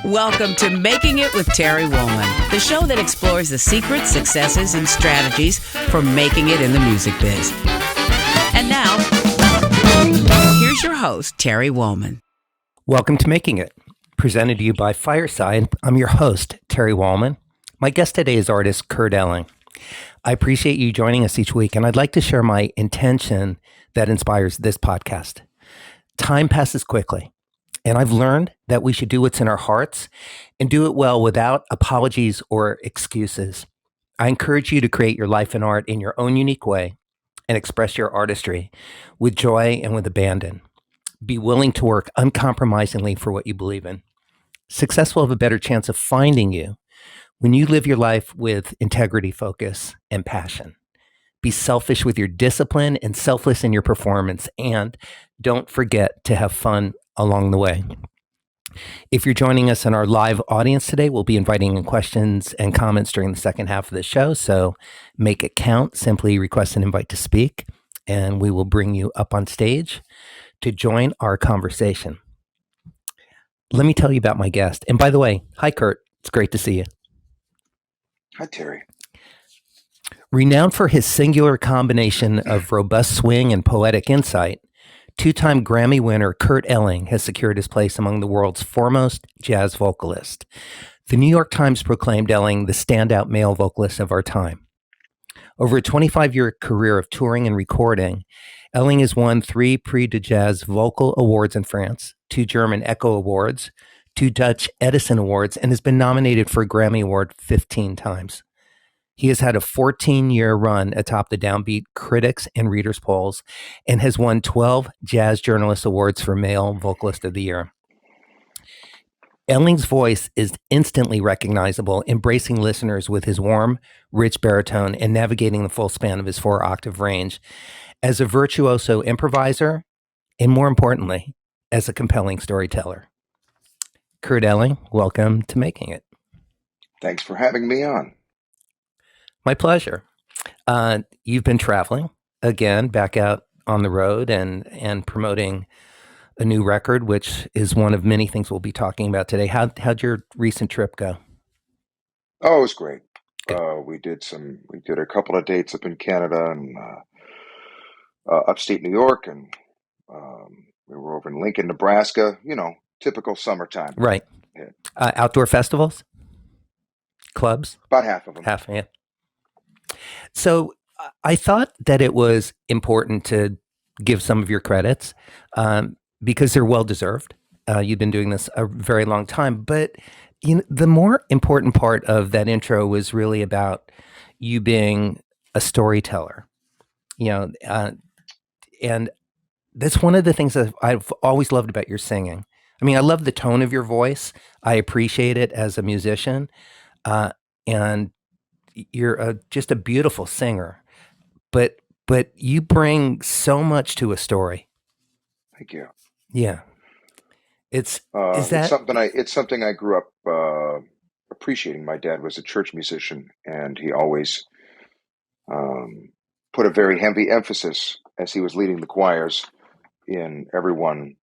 Welcome to Making It with Terry Woolman, the show that explores the secrets, successes, and strategies for making it in the music biz. And now, here's your host, Terry Woolman. Welcome to Making It, presented to you by Fireside. I'm your host, Terry Woolman. My guest today is artist Kurt Elling. I appreciate you joining us each week, and I'd like to share my intention that inspires this podcast. Time passes quickly, and I've learned that we should do what's in our hearts and do it well without apologies or excuses. I encourage you to create your life and art in your own unique way and express your artistry with joy and with abandon. Be willing to work uncompromisingly for what you believe in. Success will have a better chance of finding you when you live your life with integrity, focus, and passion. Be selfish with your discipline and selfless in your performance, and don't forget to have fun along the way. If you're joining us in our live audience today, we'll be inviting in questions and comments during the second half of the show, so make it count. Simply request an invite to speak, and we will bring you up on stage to join our conversation. Let me tell you about my guest. And by the way, hi, Kurt. It's great to see you. Hi, Terry. Renowned for his singular combination of robust swing and poetic insight, two-time Grammy winner Kurt Elling has secured his place among the world's foremost jazz vocalists. The New York Times proclaimed Elling the standout male vocalist of our time. Over a 25-year career of touring and recording, Elling has won 3 Prix de Jazz Vocal Awards in France, 2 German Echo Awards, 2 Dutch Edison Awards, and has been nominated for a Grammy Award 15 times. He has had a 14-year run atop the DownBeat Critics and Readers polls and has won 12 Jazz Journalist Awards for Male Vocalist of the Year. Elling's voice is instantly recognizable, embracing listeners with his warm, rich baritone and navigating the full span of his 4-octave range as a virtuoso improviser, and more importantly, as a compelling storyteller. Kurt Elling, welcome to Making It. Thanks for having me on. My pleasure. You've been traveling again, back out on the road and promoting a new record, which is one of many things we'll be talking about today. How'd your recent trip go? Oh, it was great. We did a couple of dates up in Canada and upstate New York, and we were over in Lincoln, Nebraska. You know, typical summertime. Right. Yeah. Outdoor festivals, clubs. About half of them. Half, yeah. So I thought that it was important to give some of your credits because they're well-deserved. You've been doing this a very long time, but the more important part of that intro was really about you being a storyteller, and that's one of the things that I've always loved about your singing. I mean, I love the tone of your voice. I appreciate it as a musician, and you're just a beautiful singer, but you bring so much to a story. Thank you. Yeah, it's something I grew up appreciating. My dad was a church musician, and he always put a very heavy emphasis as he was leading the choirs in everyone,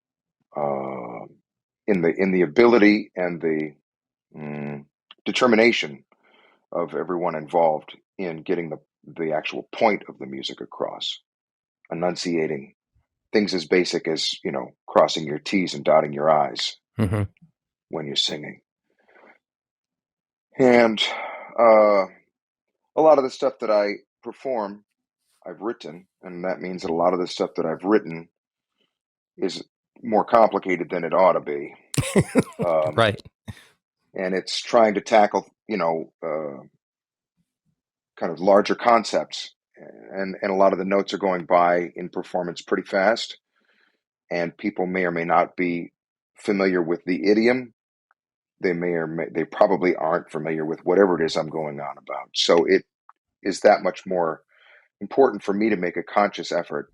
in the ability and the determination of everyone involved in getting the actual point of the music across, enunciating things as basic as, crossing your T's and dotting your I's when you're singing. And a lot of the stuff that I perform, I've written, and that means that a lot of the stuff that I've written is more complicated than it ought to be. Right. And it's trying to tackle, kind of larger concepts. And a lot of the notes are going by in performance pretty fast. And people may or may not be familiar with the idiom. They probably aren't familiar with whatever it is I'm going on about. So it is that much more important for me to make a conscious effort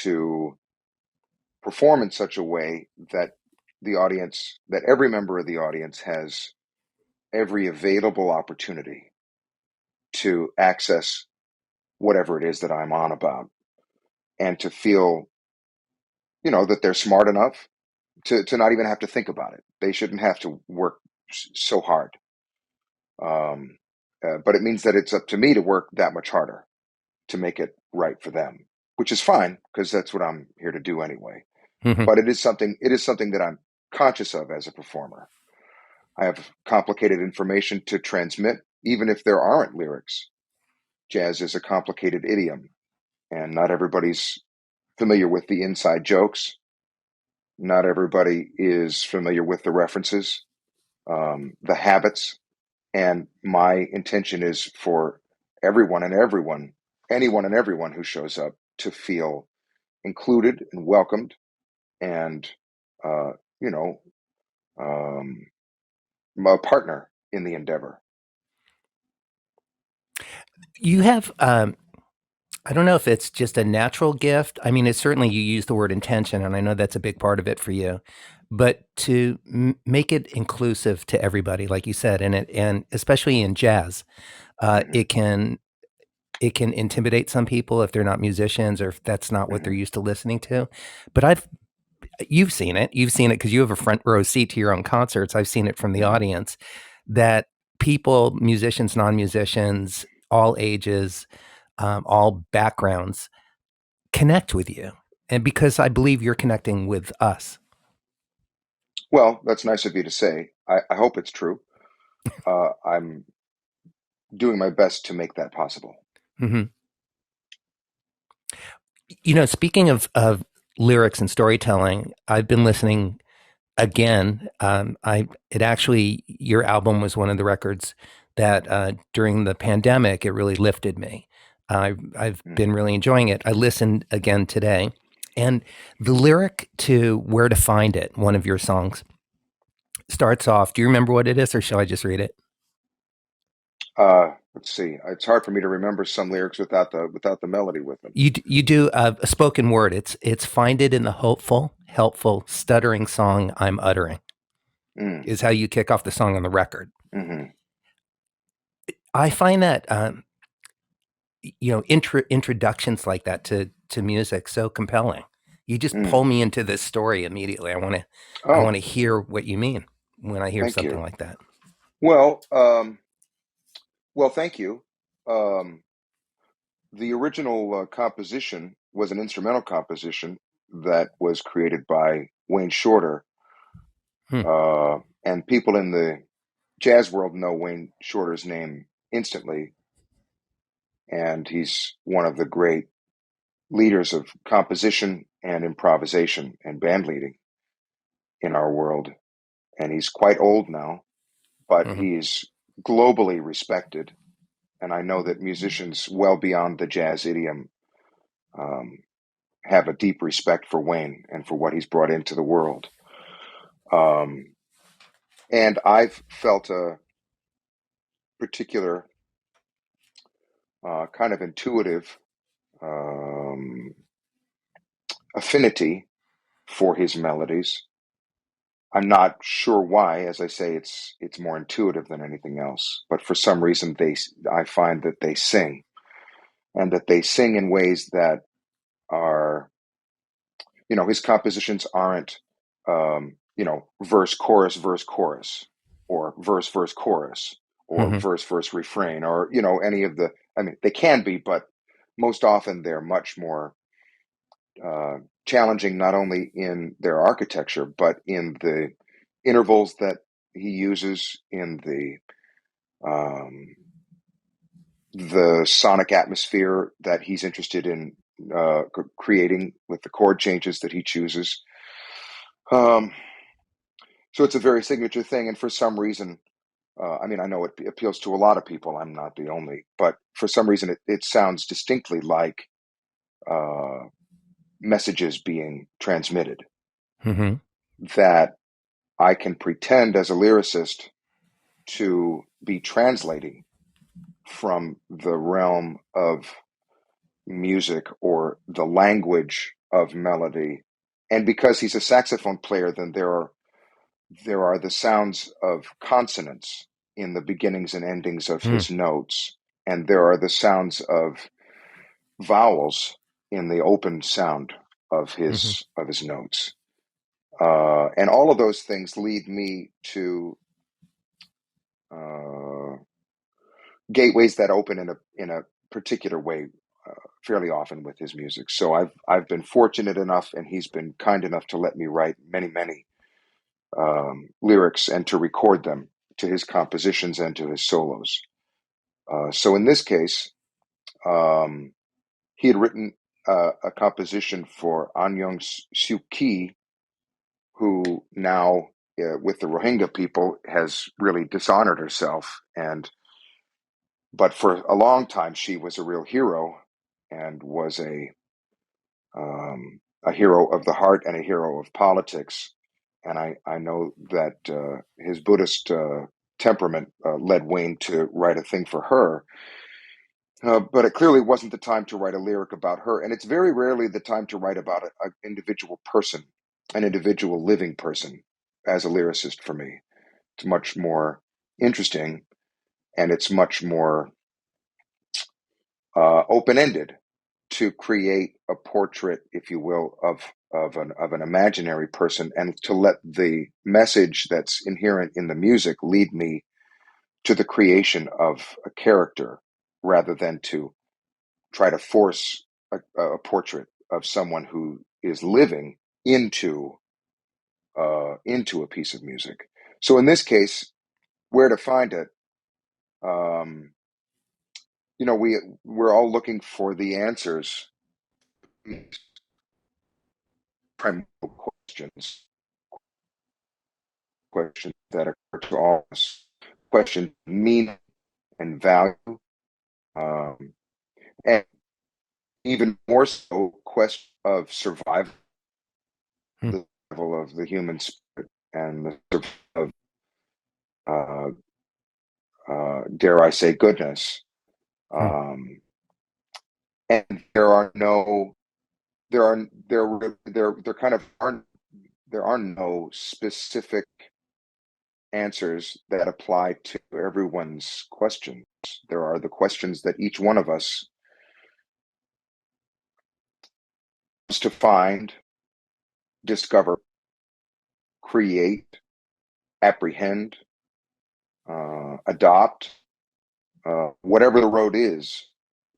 to perform in such a way that every member of the audience has every available opportunity to access whatever it is that I'm on about, and to feel, that they're smart enough, to not even have to think about it. They shouldn't have to work so hard. But it means that it's up to me to work that much harder to make it right for them, which is fine because that's what I'm here to do anyway. Mhm. But it is something that I'm conscious of as a performer. I have complicated information to transmit, even if there aren't lyrics. Jazz is a complicated idiom, and not everybody's familiar with the inside jokes. Not everybody is familiar with the references, the habits. And my intention is for anyone and everyone who shows up to feel included and welcomed and, you know, a partner in the endeavor. You have, I don't know if it's just a natural gift. I mean, it's certainly you use the word intention, and I know that's a big part of it for you. But to make it inclusive to everybody, like you said, and especially in jazz, it can intimidate some people if they're not musicians or if that's not what they're used to listening to. But you've seen it because you have a front row seat to your own concerts. I've seen it from the audience that people, musicians, non-musicians, all ages, all backgrounds, connect with you. And because I believe you're connecting with us. Well, that's nice of you to say. I hope it's true. I'm doing my best to make that possible. Mm-hmm. Speaking of lyrics and storytelling, I've been listening again. Your album was one of the records that during the pandemic, it really lifted me. I've been really enjoying it. I listened again today, and the lyric to Where to Find It, one of your songs, starts off. Do you remember what it is, or shall I just read it? Let's see. It's hard for me to remember some lyrics without the melody with them. You do a spoken word. It's find it in the hopeful, helpful, stuttering song I'm uttering. Is how you kick off the song on the record. Mm-hmm. I find that introductions like that to music so compelling. You just pull me into this story immediately. I want to hear what you mean when I hear something like that. Well, thank you. The original composition was an instrumental composition that was created by Wayne Shorter. And people in the jazz world know Wayne Shorter's name instantly. And he's one of the great leaders of composition and improvisation and band leading in our world. And he's quite old now, but he's globally respected. And I know that musicians well beyond the jazz idiom have a deep respect for Wayne and for what he's brought into the world. And I've felt a particular kind of intuitive affinity for his melodies. I'm not sure why. As I say, it's more intuitive than anything else. But for some reason, I find that they sing, and that they sing in ways that are, his compositions aren't, verse chorus, or verse chorus, or verse refrain, or any of the. I mean, they can be, but most often they're much more challenging, not only in their architecture, but in the intervals that he uses, in the sonic atmosphere that he's interested in creating with the chord changes that he chooses. So it's a very signature thing, and for some reason, I know it appeals to a lot of people. I'm not the only, but for some reason, it sounds distinctly like messages being transmitted that I can pretend as a lyricist to be translating from the realm of music or the language of melody. And because he's a saxophone player, then there are the sounds of consonants in the beginnings and endings of his notes, and there are the sounds of vowels in the open sound of his notes. And all of those things lead me to gateways that open in a particular way fairly often with his music. So I've been fortunate enough, and he's been kind enough to let me write many lyrics and to record them to his compositions and to his solos. So in this case, he had written a composition for An Aung Suu Kyi, who now, with the Rohingya people, has really dishonored herself. But for a long time, she was a real hero and was a hero of the heart and a hero of politics. And I know that his Buddhist temperament led Wayne to write a thing for her. But it clearly wasn't the time to write a lyric about her. And it's very rarely the time to write about an individual person, an individual living person, as a lyricist for me. It's much more interesting, and it's much more open-ended to create a portrait, if you will, of an imaginary person, and to let the message that's inherent in the music lead me to the creation of a character, rather than to try to force a portrait of someone who is living into a piece of music. So in this case, where to find it? We're all looking for the answers, primary questions that occur to all of us, questions of meaning and value, and even more so, question of survival, the survival of the human spirit, and the survival of, dare I say, goodness. And there are no specific answers that apply to everyone's questions. There are the questions that each one of us wants to find, discover, create, apprehend, adopt, whatever the road is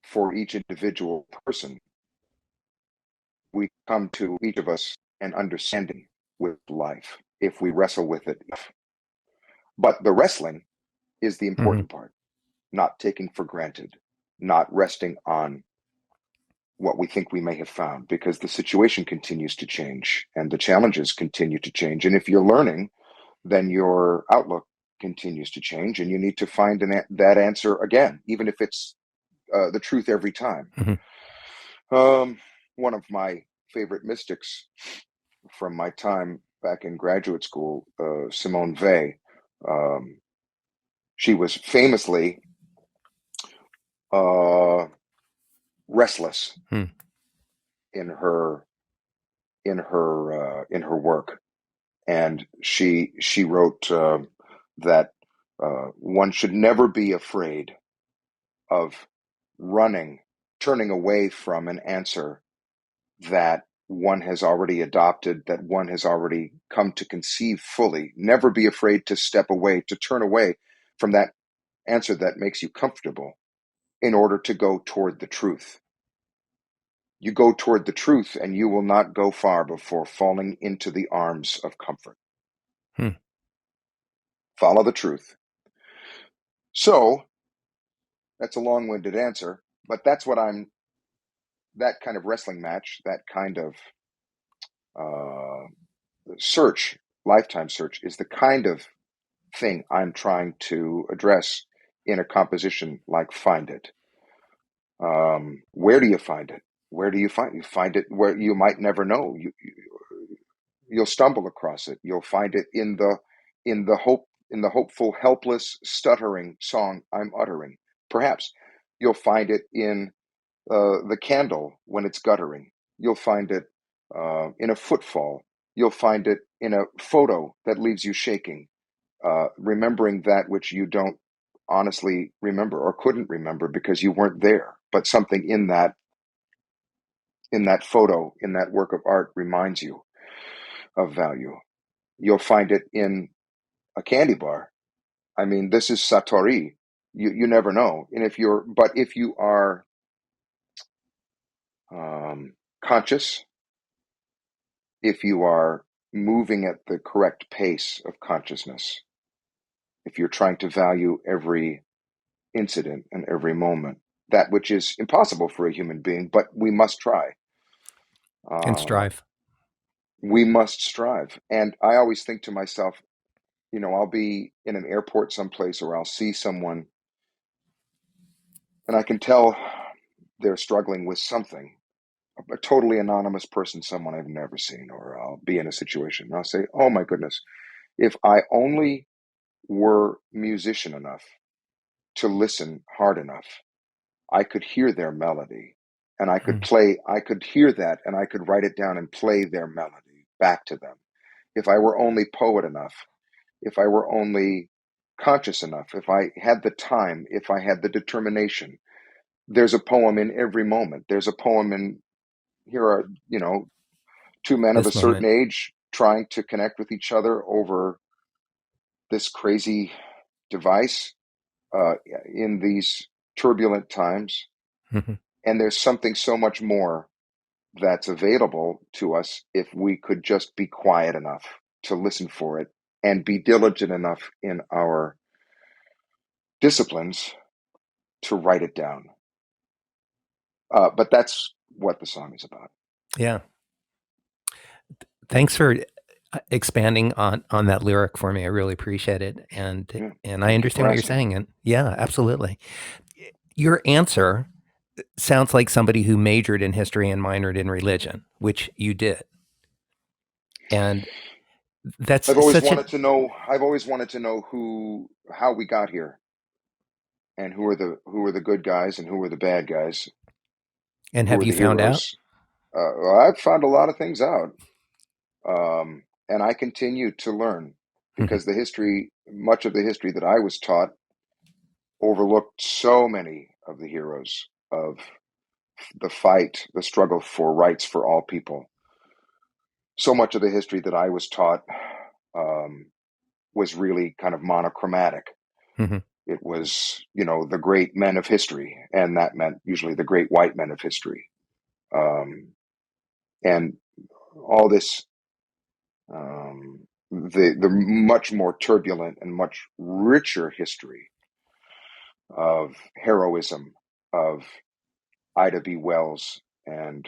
for each individual person. We come to each of us an understanding with life if we wrestle with it. But the wrestling is the important part, not taking for granted, not resting on what we think we may have found, because the situation continues to change and the challenges continue to change. And if you're learning, then your outlook continues to change, and you need to find that answer again, even if it's the truth every time. One of my favorite mystics from my time back in graduate school, Simone Weil, she was famously restless in her work, and she wrote that one should never be afraid of turning away from an answer that one has already adopted, that one has already come to conceive fully. Never be afraid to step away, to turn away from that answer that makes you comfortable in order to go toward the truth. You go toward the truth, and you will not go far before falling into the arms of comfort. Follow the truth. So that's a long-winded answer, but that's what that kind of wrestling match, that kind of lifetime search, is the kind of thing I'm trying to address in a composition like Find It. Where do you find it? Where do you find it where you might never know? You'll stumble across it. You'll find it in the hopeful, helpless, stuttering song I'm uttering. Perhaps you'll find it in the candle when it's guttering. You'll find it in a footfall. You'll find it in a photo that leaves you shaking, remembering that which you don't honestly remember or couldn't remember because you weren't there. But something in that photo, in that work of art, reminds you. of value. You'll find it in a candy bar. I mean, this is Satori. You never know. And if you are conscious, if you are moving at the correct pace of consciousness, if you're trying to value every incident and every moment, that which is impossible for a human being, but we must try. And strive. We must strive. And I always think to myself, I'll be in an airport someplace, or I'll see someone and I can tell they're struggling with something. A totally anonymous person, someone I've never seen, or I'll be in a situation and I'll say, oh my goodness, if I only were musician enough to listen hard enough, I could hear their melody and I could hear that and I could write it down and play their melody back to them. If I were only poet enough, if I were only conscious enough, if I had the time, if I had the determination. There's a poem in every moment. There's a poem in, here are, two men of a certain age trying to connect with each other over this crazy device in these turbulent times. Mm-hmm. And there's something so much more that's available to us if we could just be quiet enough to listen for it and be diligent enough in our disciplines to write it down. But that's what the song is about. Yeah. Thanks for expanding on that lyric for me. I really appreciate it. And I understand what you're saying. And yeah, absolutely. Your answer sounds like somebody who majored in history and minored in religion, which you did. And that's I've always wanted to know how we got here, and who are the good guys and who are the bad guys. And have you found out? I've found a lot of things out. And I continue to learn because much of the history that I was taught overlooked so many of the heroes of the fight, the struggle for rights for all people. So much of the history that I was taught was really kind of monochromatic. Mm-hmm. It was, the great men of history, and that meant usually the great white men of history. And all this, the much more turbulent and much richer history of heroism of Ida B. Wells and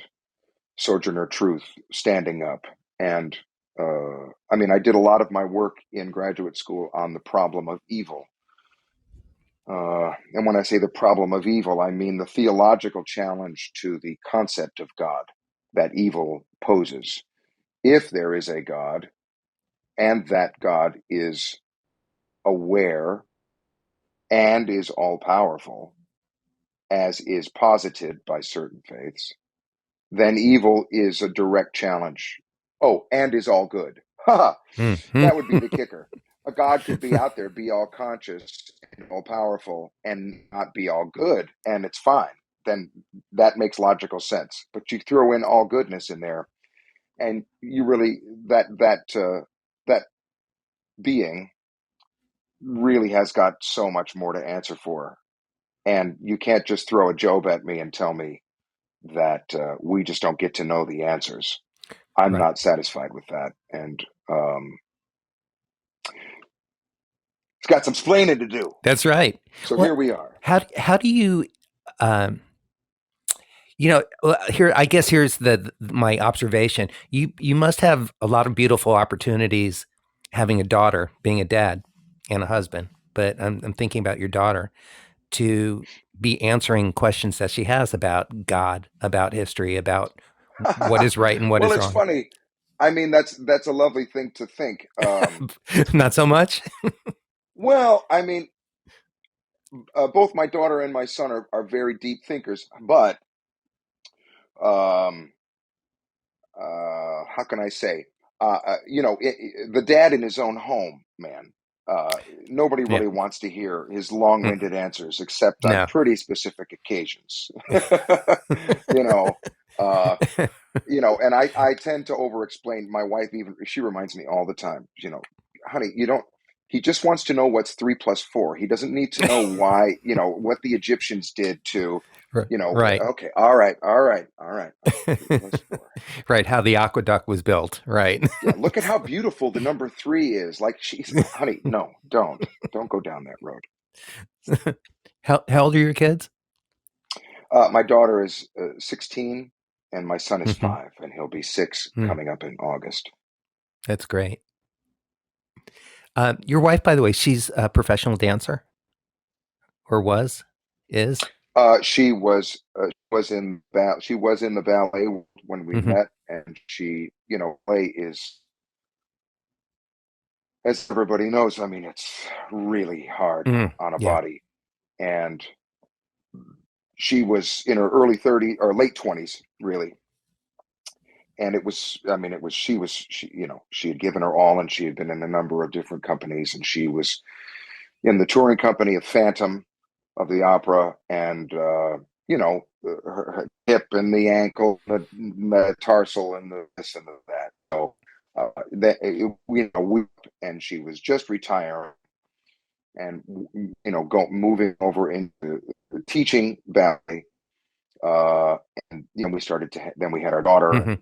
Sojourner Truth standing up. And I did a lot of my work in graduate school on the problem of evil. And when I say the problem of evil, I mean the theological challenge to the concept of God that evil poses. If there is a God, and that God is aware and is all-powerful, as is posited by certain faiths, then evil is a direct challenge. Oh, and is all good. Mm-hmm. That would be the kicker. A God could be out there, be all conscious and all powerful, and not be all good, and it's fine. Then that makes logical sense. But you throw in all goodness in there, and you really that being really has got so much more to answer for. And you can't just throw a Job at me and tell me that we just don't get to know the answers. I'm not satisfied with that. And it's got some splaining to do. That's right. So here we are. How do you, here, I guess here's my observation. You must have a lot of beautiful opportunities having a daughter, being a dad and a husband. But I'm thinking about your daughter, to be answering questions that she has about God, about history, about what is right and what is wrong. Well, it's funny. I mean, that's a lovely thing to think. Not so much? Well, I mean, both my daughter and my son are very deep thinkers, but how can I say? The dad in his own home, man. Nobody really wants to hear his long-winded answers, except on pretty specific occasions. Uh, and I tend to over explain. My wife, even, she reminds me all the time, honey, he just wants to know what's 3 plus 4. He doesn't need to know why, what the Egyptians did to, Right. okay. All right. 3 plus 4. Right. How the aqueduct was built. Right. Yeah. Look at how beautiful the number 3 is. Like, honey, no, don't go down that road. How old are your kids? My daughter is 16 and my son is 5, and he'll be 6 coming up in August. That's great. Your wife, by the way, she's a professional dancer, or is? She was in the ballet when we met, and she, ballet is, as everybody knows, I mean, it's really hard on a body, and she was in her early 30s or late 20s, really. And she had given her all, and she had been in a number of different companies, and she was in the touring company of Phantom of the Opera, and, her hip and the ankle, the metatarsal and the this and the that. So, and she was just retiring and, moving over into teaching ballet. And, we started then we had our daughter.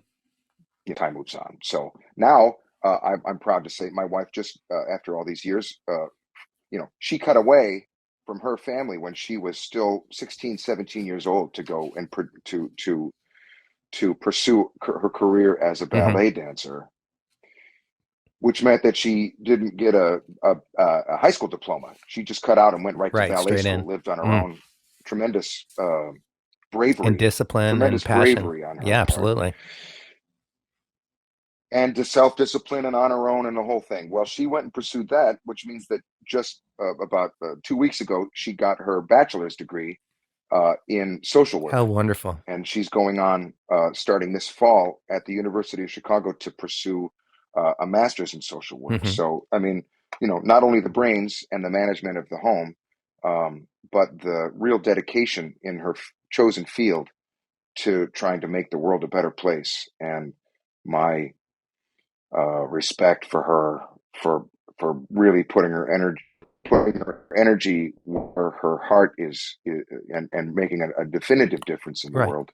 Time moves on. So now I'm proud to say my wife just after all these years, she cut away from her family when she was still 16, 17 years old to go and to pursue her career as a ballet dancer, which meant that she didn't get a high school diploma. She just cut out and went right to ballet school, lived on her own. Tremendous bravery and discipline and passion. Bravery on her part. Absolutely. And to self-discipline and on her own and the whole thing. Well, she went and pursued that, which means that just about 2 weeks ago, she got her bachelor's degree in social work. How wonderful. And she's going on, starting this fall at the University of Chicago to pursue a master's in social work. So, I mean, not only the brains and the management of the home, but the real dedication in her chosen field to trying to make the world a better place. And my respect for her for really putting her energy where her heart is and making a definitive difference in the world.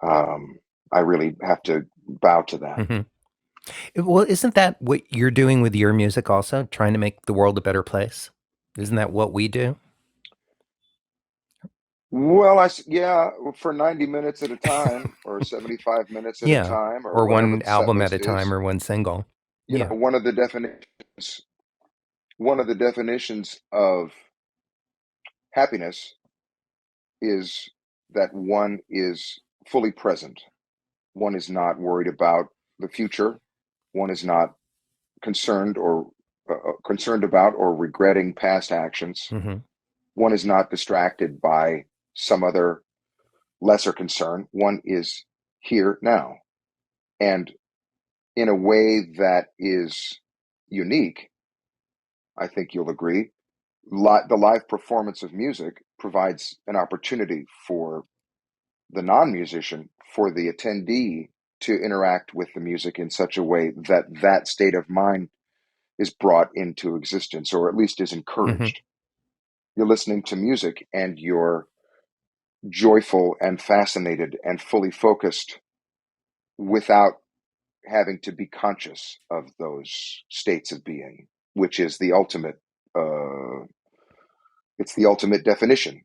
I really have to bow to that. Well, isn't that what you're doing with your music also, trying to make the world a better place? Isn't that what we do? Well, for 90 minutes at a time, or 75 minutes at a time, or one album at a time, or one single. One of the definitions of happiness is that one is fully present. One is not worried about the future. One is not concerned about or regretting past actions. One is not distracted by some other lesser concern. One is here now. And in a way that is unique, I think you'll agree, the live performance of music provides an opportunity for the non-musician, for the attendee, to interact with the music in such a way that that state of mind is brought into existence, or at least is encouraged. You're listening to music and you're joyful and fascinated and fully focused without having to be conscious of those states of being, which is the ultimate, it's the ultimate definition.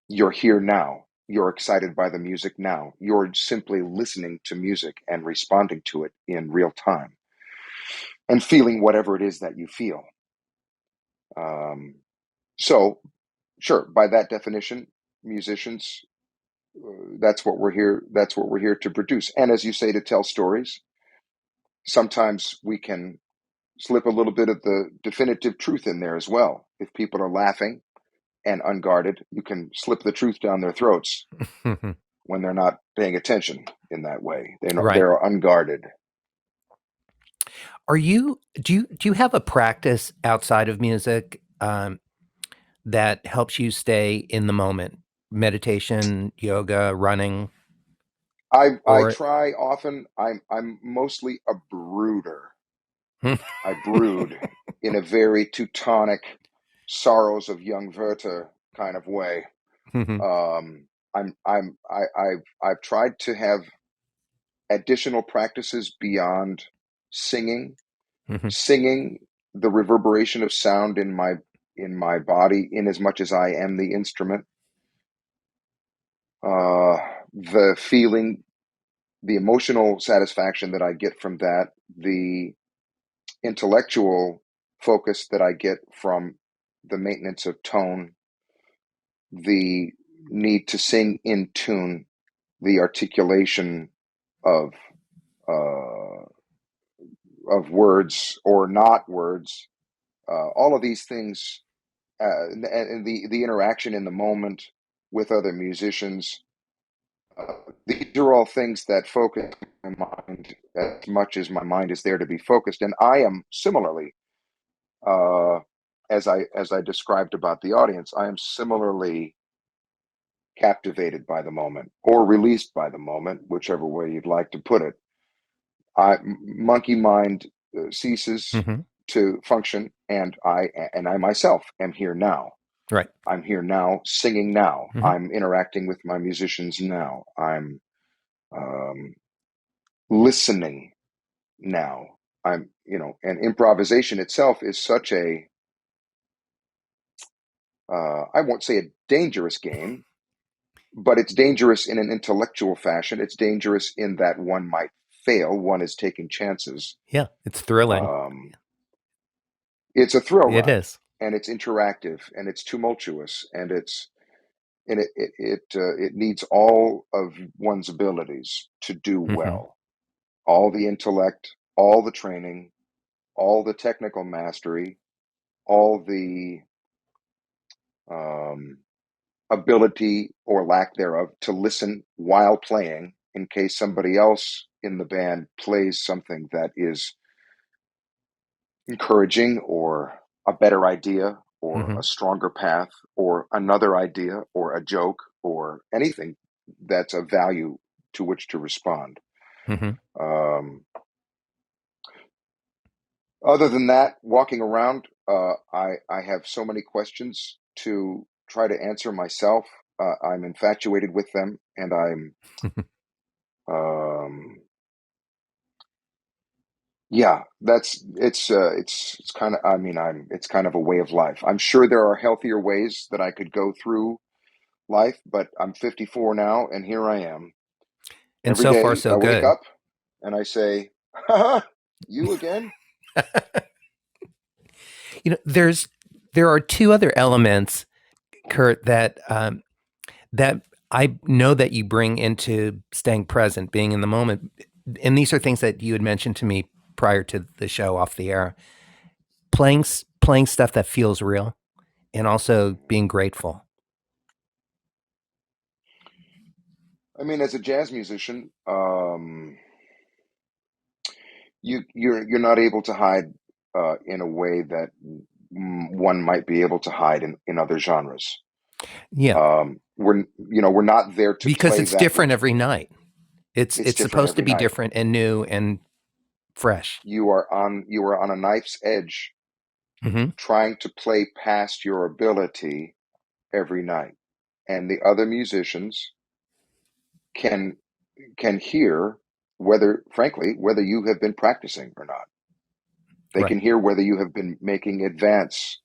You're here now. You're excited by the music now. You're simply listening to music and responding to it in real time and feeling whatever it is that you feel. So, sure, by that definition, musicians, that's what we're here. That's what we're here to produce. And as you say, to tell stories. Sometimes we can slip a little bit of the definitive truth in there as well. If people are laughing and unguarded, you can slip the truth down their throats when they're not paying attention in that way. They're unguarded. Do you have a practice outside of music that helps you stay in the moment meditation, yoga, running? I Or try often. I'm mostly a brooder. I brood in a very Teutonic sorrows of young Werther kind of way. I've tried to have additional practices beyond singing. Singing, the reverberation of sound in my body, in as much as I am the instrument. The feeling, the emotional satisfaction that I get from that, the intellectual focus that I get from the maintenance of tone, the need to sing in tune, the articulation of words or not words, all of these things, and the interaction in the moment with other musicians. These are all things that focus my mind as much as my mind is there to be focused. And I am similarly, as I described about the audience, I am similarly captivated by the moment or released by the moment, whichever way you'd like to put it. Monkey mind ceases to function, and I myself am here now. Right. I'm here now, singing now. I'm interacting with my musicians now. I'm listening now. And improvisation itself is such a, I won't say a dangerous game, but it's dangerous in an intellectual fashion. It's dangerous in that one might fail. One is taking chances. Yeah, it's thrilling. It's a thrill It ride, is. and it's interactive, and it's tumultuous, and it needs all of one's abilities to do well. All the intellect, all the training, all the technical mastery, all the ability or lack thereof to listen while playing in case somebody else in the band plays something that is encouraging or a better idea or a stronger path or another idea or a joke or anything that's of value to which to respond. Other than that, walking around, I have so many questions to try to answer myself. I'm infatuated with them, and I'm yeah, it's kind of, it's kind of a way of life. I'm sure there are healthier ways that I could go through life, but I'm 54 now, and here I am. And every so day far, so I wake good. up and I say, "Haha, you again?" There are two other elements, Kurt, that I know that you bring into staying present, being in the moment. And these are things that you had mentioned to me prior to the show off the air. Playing stuff that feels real, and also being grateful. I mean, as a jazz musician, you're not able to hide in a way that one might be able to hide in other genres. Yeah, we're not there to because play it's that different which, every night. It's supposed to be night. different and new and fresh. You are on a knife's edge, trying to play past your ability every night, and the other musicians can hear whether you have been practicing or not. They can hear whether you have been making advance,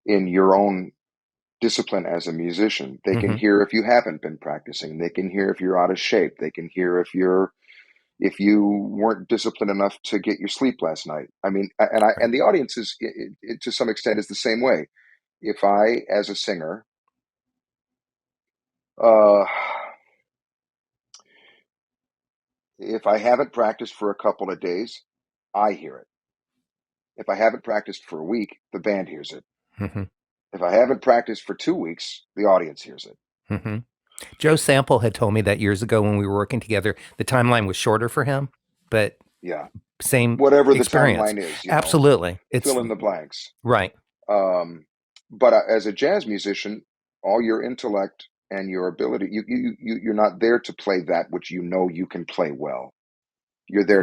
in your own discipline as a musician. They can hear if you haven't been practicing. They can hear if you're out of shape. They can hear if you weren't disciplined enough to get your sleep last night. I mean, and the audience is, to some extent, is the same way. If I, as a singer, if I haven't practiced for a couple of days, I hear it. If I haven't practiced for a week, the band hears it. If I haven't practiced for 2 weeks, the audience hears it. Joe Sample had told me that years ago when we were working together, the timeline was shorter for him, but same whatever experience. The timeline is. Absolutely. Fill in the blanks. Right. but as a jazz musician, all your intellect and your ability, you're not there to play that which you know you can play well. You're there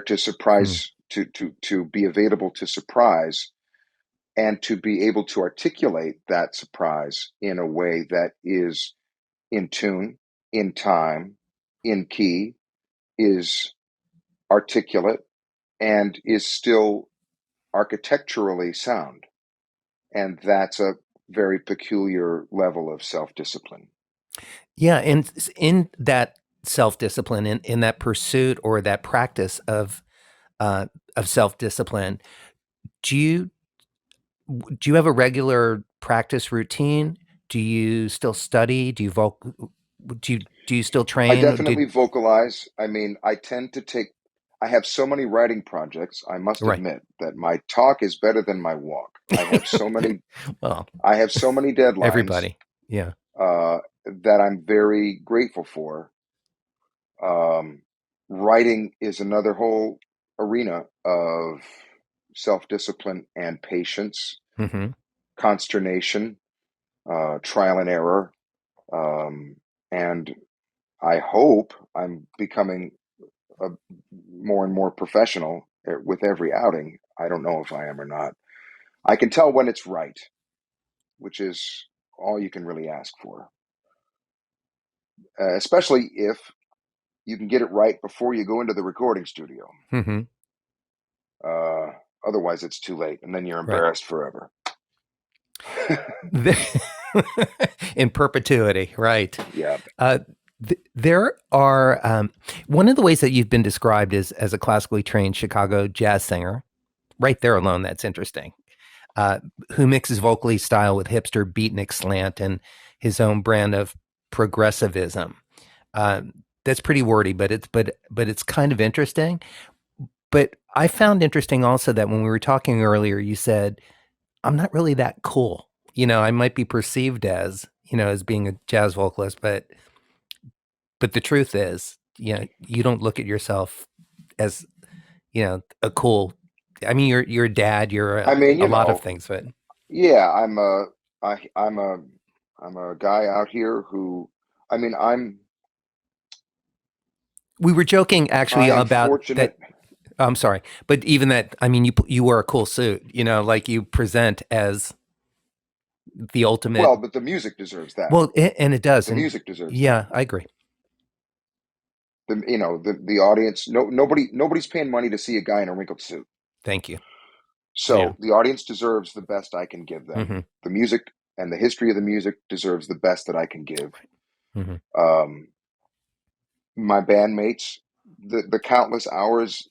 to surprise, to be available to surprise, and to be able to articulate that surprise in a way that is in tune, in time, in key, is articulate, and is still architecturally sound. And that's a very peculiar level of self-discipline. Yeah, and in that self-discipline, in that pursuit or that practice of self-discipline, do you have a regular practice routine? Do you still study? Do you still I train? definitely vocalize. I mean, I have so many writing projects. I must Right. admit that my talk is better than my walk. I have so many, Well, I have so many deadlines, everybody. Yeah. that I'm very grateful for. Writing is another whole arena of self-discipline and patience, Mm-hmm. consternation, trial and error. And I hope I'm becoming more and more professional with every outing. I don't know if I am or not. I can tell when it's right, which is all you can really ask for. Especially if you can get it right before you go into the recording studio. Mm-hmm. Otherwise, it's too late, and then you're Right. embarrassed forever. In perpetuity, right? Yeah. There are one of the ways that you've been described is as a classically trained Chicago jazz singer. Right there alone, that's interesting. Who mixes vocally style with hipster beatnik slant and his own brand of progressivism. That's pretty wordy, but it's kind of interesting. But I found interesting also that when we were talking earlier, you said, I'm not really that cool. I might be perceived as, as being a jazz vocalist, but the truth is, you don't look at yourself as, a cool. I mean, you're a dad, you're I mean, a lot of things, but yeah, I'm a guy out here who, I mean, we were joking actually I am about fortunate. that. I'm sorry, but even that, I mean, you wear a cool suit, like you present as the ultimate. Well, but the music deserves that. Well, and it does. The music deserves yeah, that. I agree. The audience, nobody's paying money to see a guy in a wrinkled suit. Thank you. So Yeah. the audience deserves the best I can give them. Mm-hmm. The music and the history of the music deserves the best that I can give. Mm-hmm. My bandmates, the countless hours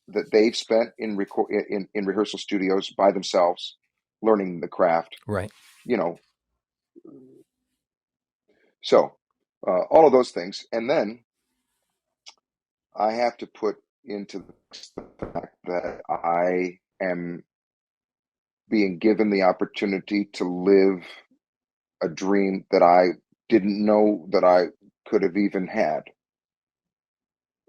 that they've spent in rehearsal studios by themselves, learning the craft. Right. So all of those things, and then I have to put into the fact that I am being given the opportunity to live a dream that I didn't know that I could have even had.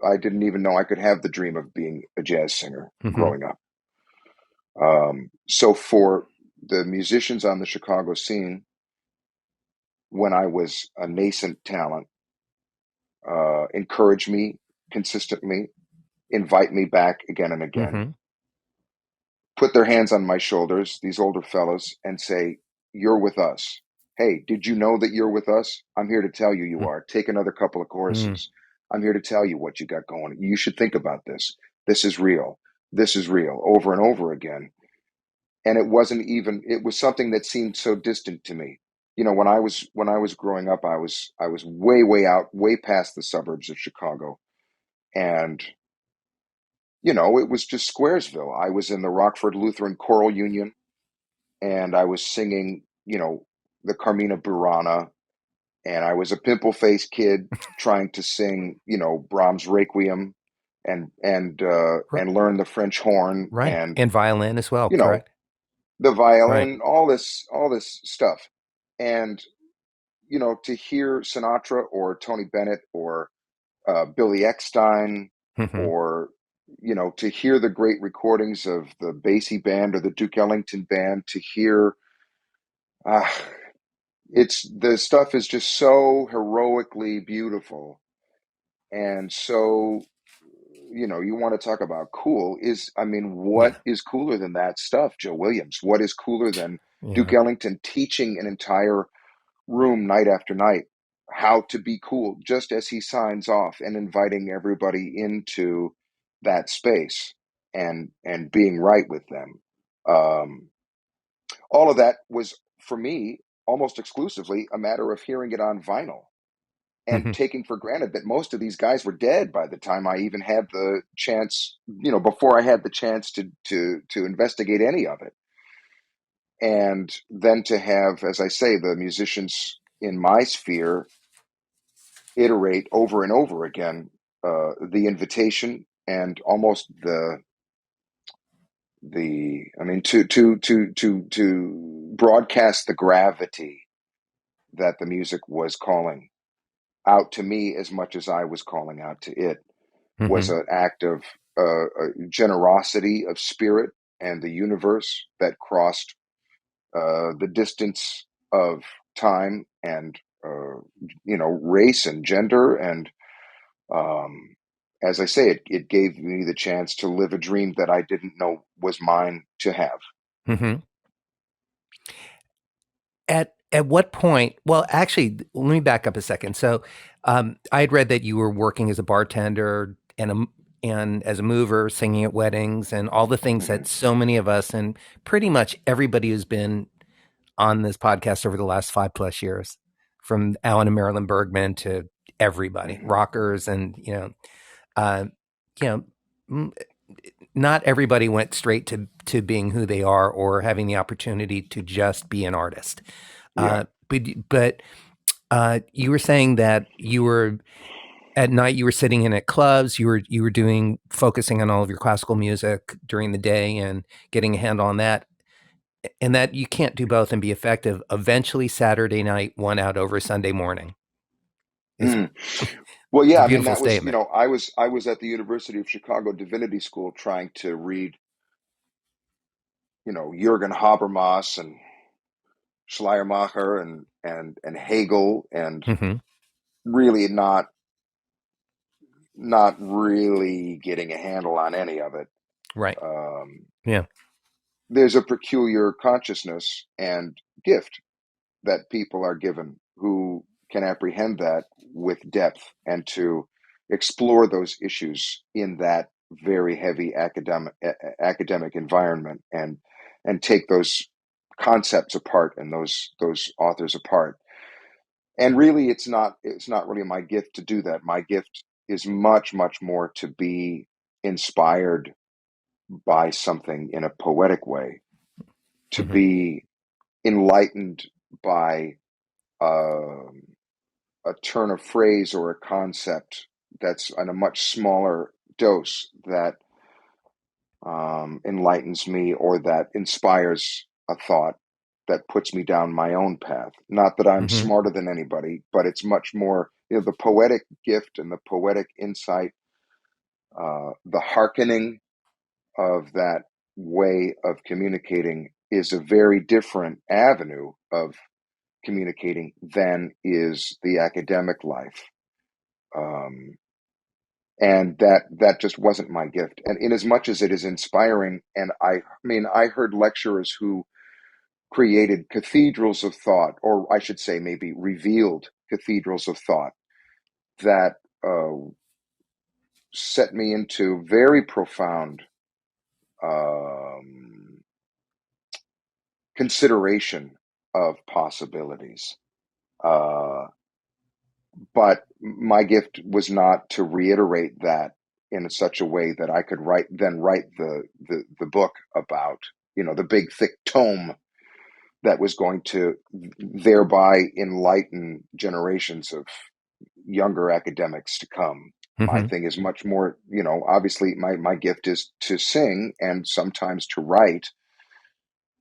I didn't even know I could have the dream of being a jazz singer growing up. So for the musicians on the Chicago scene, when I was a nascent talent, encourage me consistently, invite me back again and again, put their hands on my shoulders, these older fellows, and say, you're with us. Hey, did you know that you're with us? I'm here to tell you you are. Take another couple of choruses. I'm here to tell you what you got going. You should think about this. This is real. This is real, over and over again. And it was something that seemed so distant to me. When I was growing up, I was way out, way past the suburbs of Chicago. And, it was just Squaresville. I was in the Rockford Lutheran Choral Union, and I was singing, the Carmina Burana, and I was a pimple-faced kid trying to sing, Brahms' Requiem and learn the French horn, right, and violin as well, correct? The violin, right. all this stuff, and to hear Sinatra or Tony Bennett or Billy Eckstine or to hear the great recordings of the Basie Band or the Duke Ellington Band, to hear, uh, the stuff is just so heroically beautiful. And so, you want to talk about cool what Yeah. is cooler than that stuff? Joe Williams. What is cooler than Duke Yeah. Ellington teaching an entire room night after night how to be cool, just as he signs off, and inviting everybody into that space and being right with them. All of that was, for me, almost exclusively a matter of hearing it on vinyl and Mhm. taking for granted that most of these guys were dead by the time I even had the chance, before I had the chance to investigate any of it. And then to have, as I say, the musicians in my sphere iterate over and over again the invitation, and almost to broadcast the gravity that the music was calling out to me as much as I was calling out to it, was Mhm. an act of generosity of spirit and the universe that crossed the distance of time and race and gender. And as I say, it gave me the chance to live a dream that I didn't know was mine to have. Mhm. At what point? Well, actually, let me back up a second. So, I had read that you were working as a bartender and as a mover, singing at weddings, and all the things Hmm. that so many of us and pretty much everybody who's been on this podcast over the last 5+ years, from Alan and Marilyn Bergman to everybody, Hmm. rockers, and uh, you know, m- not everybody went straight to being who they are or having the opportunity to just be an artist. Yeah. But you were saying that you were at night, you were sitting in at clubs, you were doing focusing on all of your classical music during the day and getting a handle on that, and that you can't do both and be effective. Eventually, Saturday night won out over Sunday morning. Is Mm. Well, It's yeah. a I mean, beautiful that was, statement. I was at the University of Chicago Divinity School trying to read, Jürgen Habermas and Schleiermacher and Hegel, and Hmm. really not really getting a handle on any of it. Right. Um, Yeah. there's a peculiar consciousness and gift that people are given who can apprehend that with depth, and to explore those issues in that very heavy academic environment, and take those concepts apart and those authors apart. And really, it's not really my gift to do that. My gift is much, much more to be inspired by something in a poetic way, to Hmm. be enlightened by um, a turn of phrase or a concept that's on a much smaller dose, that enlightens me, or that inspires a thought that puts me down my own path. Not that I'm Hmm. smarter than anybody, but it's much more, the poetic gift and the poetic insight, the hearkening of that way of communicating is a very different avenue of communicating than is the academic life. Um, and that just wasn't my gift. And in as much as it is inspiring, and I heard lecturers who created cathedrals of thought, or I should say maybe revealed cathedrals of thought, that set me into very profound um, consideration of possibilities. Uh, but my gift was not to reiterate that in such a way that I could write the book about, the big thick tome that was going to thereby enlighten generations of younger academics to come. My Hmm. thing is much more, obviously my gift is to sing, and sometimes to write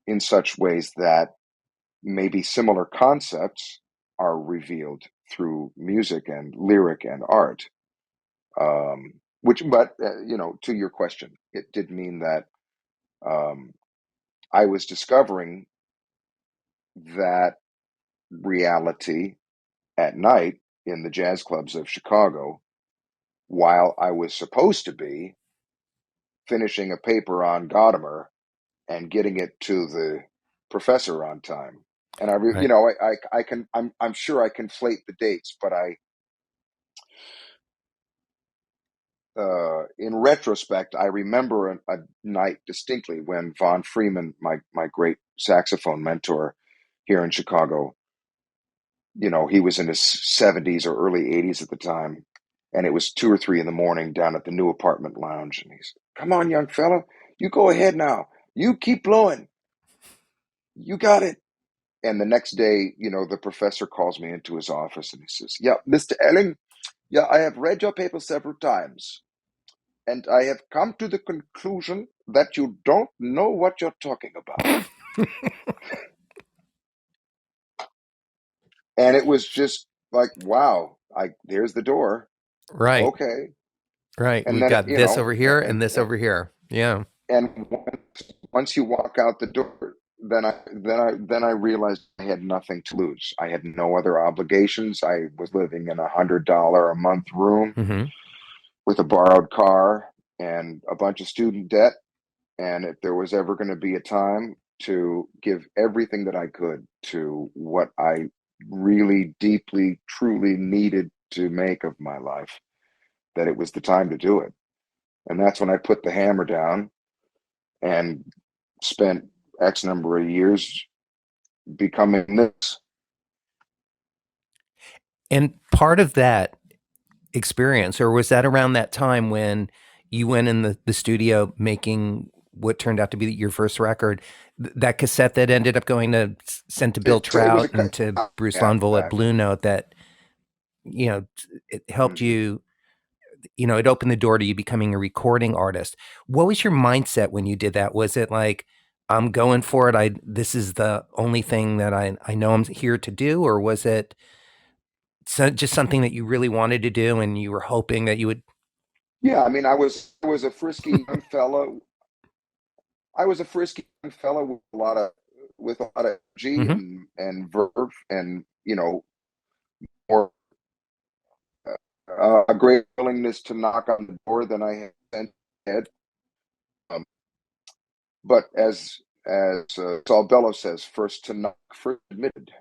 in such ways that maybe similar concepts are revealed through music and lyric and art. Um, But to your question, it did mean that I was discovering that reality at night in the jazz clubs of Chicago, while I was supposed to be finishing a paper on Gadamer and getting it to the professor on time. And Right. I'm sure I conflate the dates, but in retrospect, I remember a night distinctly when Von Freeman, my great saxophone mentor here in Chicago, he was in his 70s or early 80s at the time, and it was 2 or 3 in the morning down at the new apartment lounge, and he said, "Come on, young fella, you go ahead now. You keep blowing. You got it." And the next day, the professor calls me into his office and he says, "Yeah, Mr. Elling, yeah, I have read your paper several times, and I have come to the conclusion that you don't know what you're talking about." And it was just like, wow, there's the door. Right. Okay. Right. And We've then, got this over here and this over here. Yeah. and once you walk out the door, then I realized I had nothing to lose. I had no other obligations. I was living in $100 a month room Mm-hmm. with a borrowed car and a bunch of student debt. And if there was ever going to be a time to give everything that I could to what I really deeply, truly needed to make of my life, that it was the time to do it. And that's when I put the hammer down and spent X number of years becoming this. And part of that experience, or was that around that time when you went in the studio making what turned out to be your first record, that cassette that ended up going to sent to Bill Trout and to Bruce Lonville at Blue Note, that it helped you, it opened the door to you becoming a recording artist. What was your mindset when you did that? Was it like, I'm going for it, this is the only thing that I know I'm here to do? Or was it just something that you really wanted to do and you were hoping that you would? Yeah, I mean, I was a frisky young fellow. I was a frisky young fellow with a lot of energy Mm-hmm. and verve, and more a great willingness to knock on the door than I had. But as Saul Bellow says, first to knock, first admitted.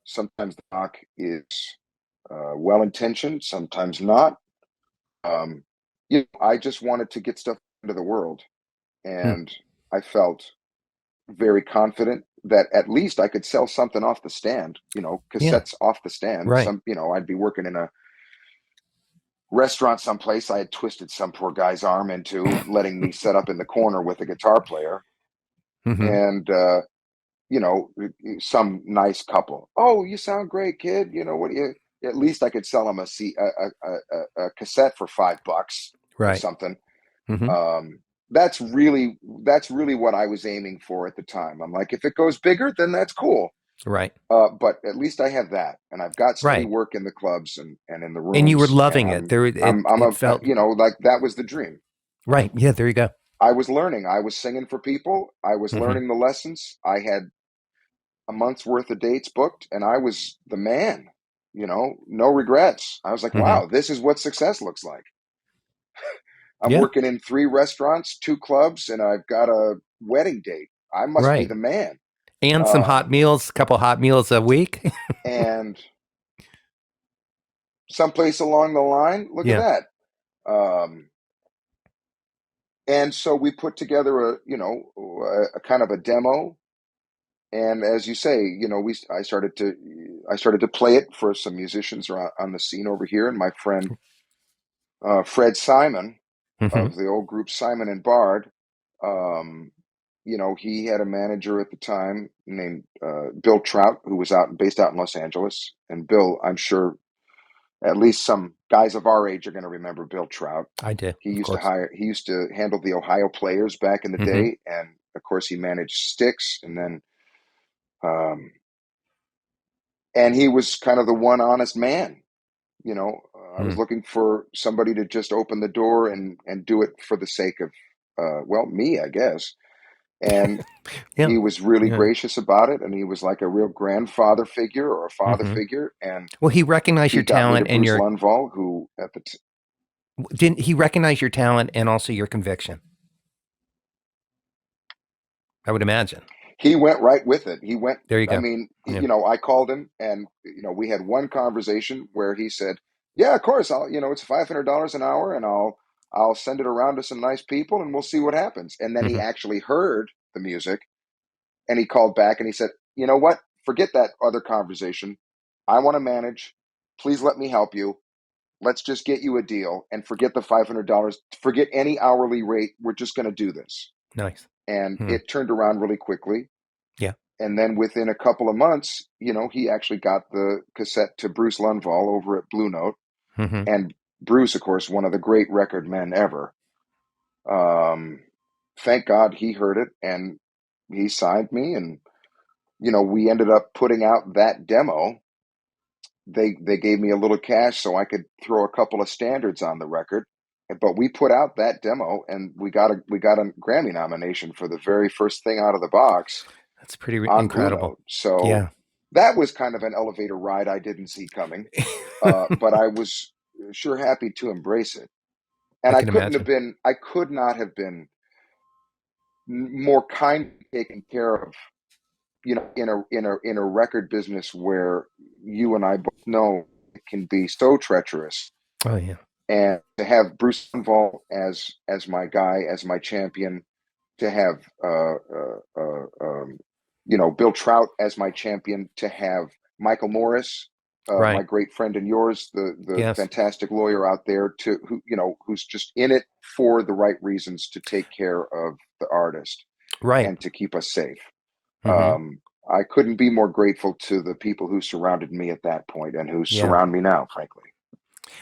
Sometimes the knock is well intentioned, sometimes not. I just wanted to get stuff into the world, and I felt very confident that at least I could sell something off the stand, cassettes off the stand. Right. I'd be working in a restaurant someplace. I had twisted some poor guy's arm into letting me set up in the corner with a guitar player. Mm-hmm. And, some nice couple. "Oh, you sound great, kid. At least I could sell him a cassette for $5 or Right. something." Mm-hmm. That's really what I was aiming for at the time. I'm like, if it goes bigger, then that's cool. Right. But at least I have that, and I've got steady work in the clubs and in the rooms. And you were loving it. It felt like that was the dream. Right. Yeah. There you go. I was learning. I was singing for people. I was learning the lessons. I had a month's worth of dates booked, and I was the man. No regrets. I was like, wow, this is what success looks like. I'm working in 3 restaurants, 2 clubs, and I've got a wedding date. I must be the man. And some hot meals, a couple hot meals a week. And someplace along the line, look at that. And so we put together a kind of a demo. And as you say, I started to play it for some musicians on the scene over here. And my friend, Fred Simon, of the old group Simon and Bard, he had a manager at the time named Bill Trout, who was based out in Los Angeles. And Bill, I'm sure at least some guys of our age are going to remember Bill Trout. I do. He used to handle the Ohio Players back in the day. And of course he managed Styx, and then and he was kind of the one honest man, I was looking for somebody to just open the door and do it for the sake of, me, I guess. And Yeah. he was really Yeah. gracious about it, and he was like a real grandfather figure or a father figure. And Well, he recognized he your got me talent to and Bruce your Lundvall, who at the didn't he recognize your talent and also your conviction? I would imagine. he went right with it. He went. There you I go. mean, Yeah. I called him, and we had one conversation where he said, "Yeah, of course. It's $500 an hour, and I'll send it around to some nice people, and we'll see what happens." And then he actually heard the music, and he called back and he said, "You know what? Forget that other conversation. I want to manage. Please let me help you. Let's just get you a deal and forget the $500. Forget any hourly rate. We're just going to do this." Nice. And it turned around really quickly. Yeah. And then within a couple of months, he actually got the cassette to Bruce Lundvall over at Blue Note. And Bruce, of course, one of the great record men ever. Thank God he heard it, and he signed me. And, we ended up putting out that demo. They gave me a little cash so I could throw a couple of standards on the record. But we put out that demo, and we got a Grammy nomination for the very first thing out of the box. That's pretty on incredible. Blue Note. So Yeah. that was kind of an elevator ride I didn't see coming, but I was sure happy to embrace it. And I I can couldn't imagine. have been, I could not have been more kindly taken care of, in a record business where you and I both know it can be so treacherous. Oh yeah. And to have Bruce Lundvall as my guy, as my champion, to have Bill Trout as my champion, to have Michael Morris, Right. my great friend and yours, the Yes. fantastic lawyer out there, who's just in it for the right reasons to take care of the artist Right. and to keep us safe. I couldn't be more grateful to the people who surrounded me at that point and who surround me now, frankly.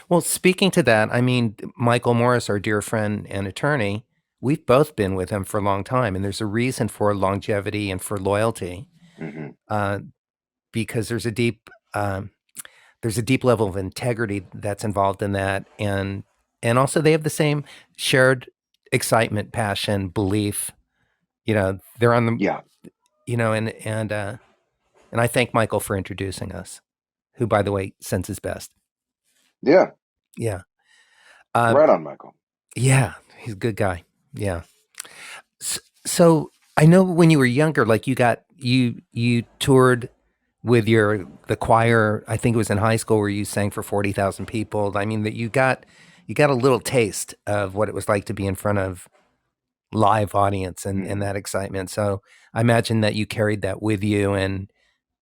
Well, speaking to that, I mean, Michael Morris, our dear friend and attorney, we've both been with him for a long time, and there's a reason for longevity and for loyalty, because there's a deep level of integrity that's involved in that, and also they have the same shared excitement, passion, belief. They're on the and I thank Michael for introducing us, who, by the way, sends his best. Yeah. Yeah. Right on, Michael. Yeah, he's a good guy. Yeah. So I know when you were younger, like you toured with the choir. I think it was in high school where you sang for 40,000 people. I mean, that you got a little taste of what it was like to be in front of live audience and that excitement. So I imagine that you carried that with you, and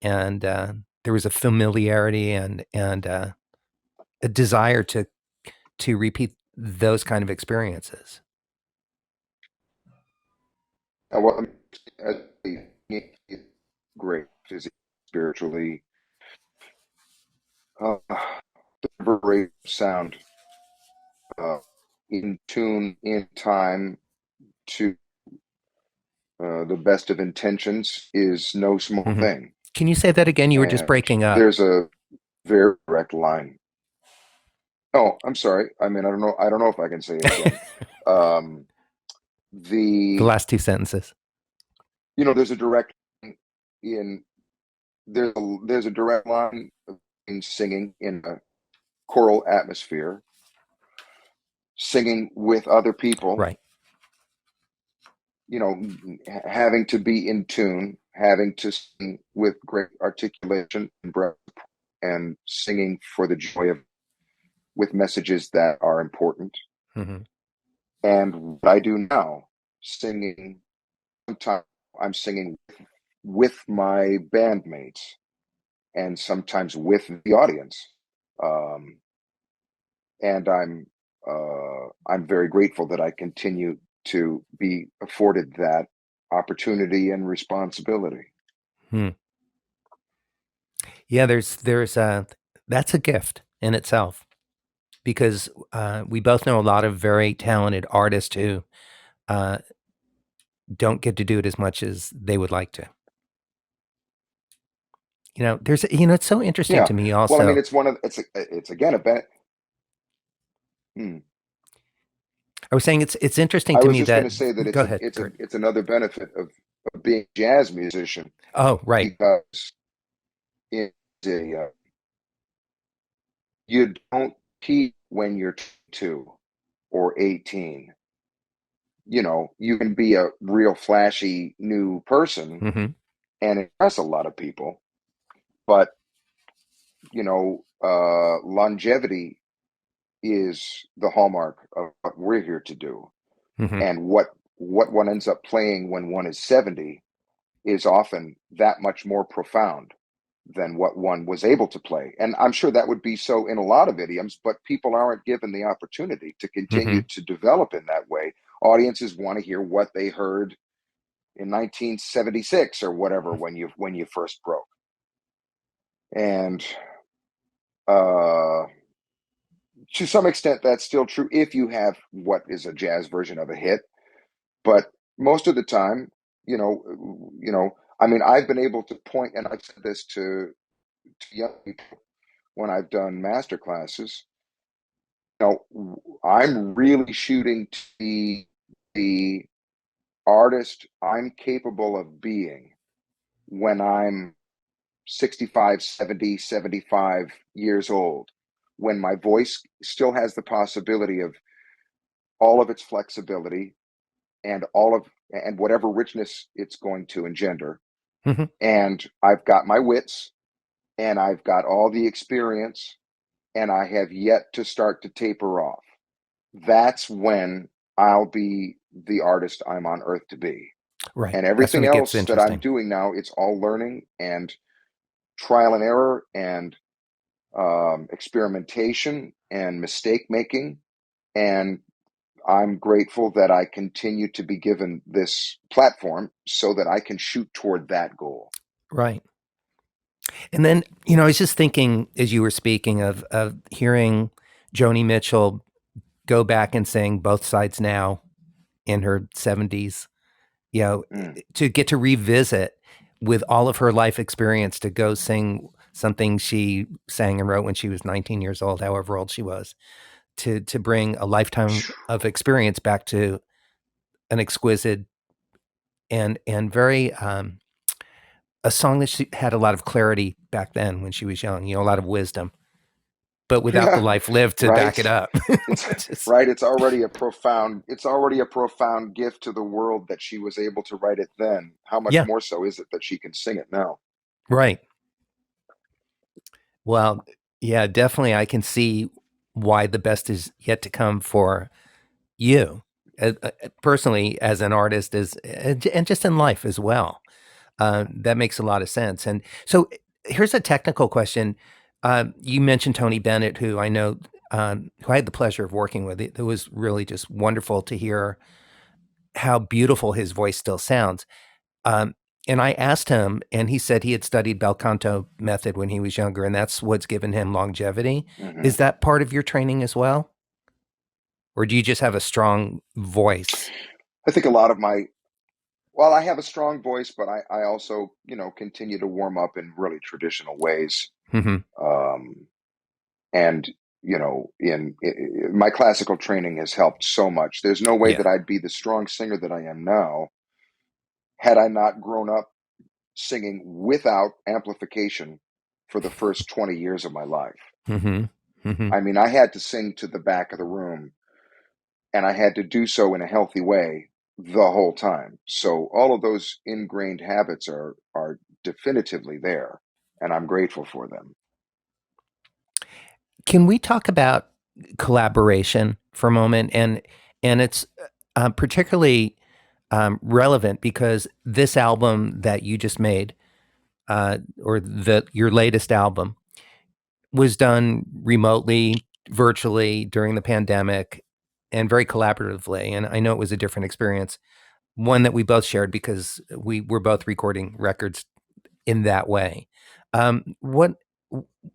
there was a familiarity and a desire to repeat those kind of experiences. Well, great physically, spiritually, the reverberate sound, in tune, in time, to the best of intentions is no small thing. Can you say that again? You were just breaking up. There's a very direct line. Oh, I'm sorry. I mean, I don't know if I can say it again. The last two sentences. There's a direct there's a direct line in singing in a choral atmosphere, singing with other people, right? Having to be in tune, having to sing with great articulation and breath, and singing for the joy of, with messages that are important. And what I do now, singing, sometimes I'm singing with my bandmates, and sometimes with the audience. And I'm very grateful that I continue to be afforded that opportunity and responsibility. Yeah, there's that's a gift in itself, because we both know a lot of very talented artists who don't get to do it as much as they would like to. There's it's so interesting to me also. Well, I mean, it's again a Hmm. I was saying it's interesting I to was me just going that. to say that Go ahead, Kurt. it's another benefit of being a jazz musician, Oh, right. because it's you don't peak when you're 2 or 18. You know, you can be a real flashy new person Hmm. and impress a lot of people, but longevity is the hallmark of what we're here to do. Hmm. And what one ends up playing when one is 70 is often that much more profound than what one was able to play. And I'm sure that would be so in a lot of idioms, but people aren't given the opportunity to Hmm. continue to develop in that way. Audiences want to hear what they heard in 1976 or whatever, when you first broke. And uh to some extent that's still true if you have what is a jazz version of a hit, but most of the time, I mean, I've been able to point, and I've said this to young people when I've done master classes. I'm really shooting to be the artist I'm capable of being when I'm 65, 70, 75 years old, when my voice still has the possibility of all of its flexibility and whatever richness it's going to engender. Hmm. And I've got my wits and I've got all the experience and I have yet to start to taper off. That's when I'll be the artist I'm on earth to be. Right. And That's when everything it gets else that I'm interesting. doing now, it's all learning and trial and error and experimentation and mistake making. And I'm grateful that I continue to be given this platform so that I can shoot toward that goal. Right. And then, I was just thinking as you were speaking of hearing Joni Mitchell go back and sing Both Sides Now in her 70s, Mm. to get to revisit with all of her life experience to go sing something she sang and wrote when she was 19 years old, however old she was, to bring a lifetime of experience back to an exquisite and very a song that she had a lot of clarity back then when she was young, a lot of wisdom, but without the Yeah, life lived to back it right. up. It's Just, right. It's already a profound gift to the world that she was able to write it then. How much yeah, more so is it that she can sing it now? right. Well, yeah, definitely. I can see why the best is yet to come for you, personally, as an artist, and just in life as well. That makes a lot of sense. And so, here's a technical question. You mentioned Tony Bennett, who I know, who I had the pleasure of working with. It was really just wonderful to hear how beautiful his voice still sounds. Um, and I asked him, and he said he had studied bel canto method when he was younger, and that's what's given him longevity. Hmm. Is that part of your training as well? Or do you just have a strong voice? I think a lot of my well, I have a strong voice, but I also, continue to warm up in really traditional ways. Hmm. Um, and in my classical training has helped so much. There's no way Yeah. that I'd be the strong singer that I am now had I not grown up singing without amplification for the first 20 years of my life. Hmm. Hmm. I mean, I had to sing to the back of the room, and I had to do so in a healthy way the whole time. So all of those ingrained habits are definitively there, and I'm grateful for them. Can we talk about collaboration for a moment? And it's particularly relevant because this album that you just made, or your latest album, was done remotely, virtually during the pandemic, and very collaboratively. And I know it was a different experience, one that we both shared because we were both recording records in that way.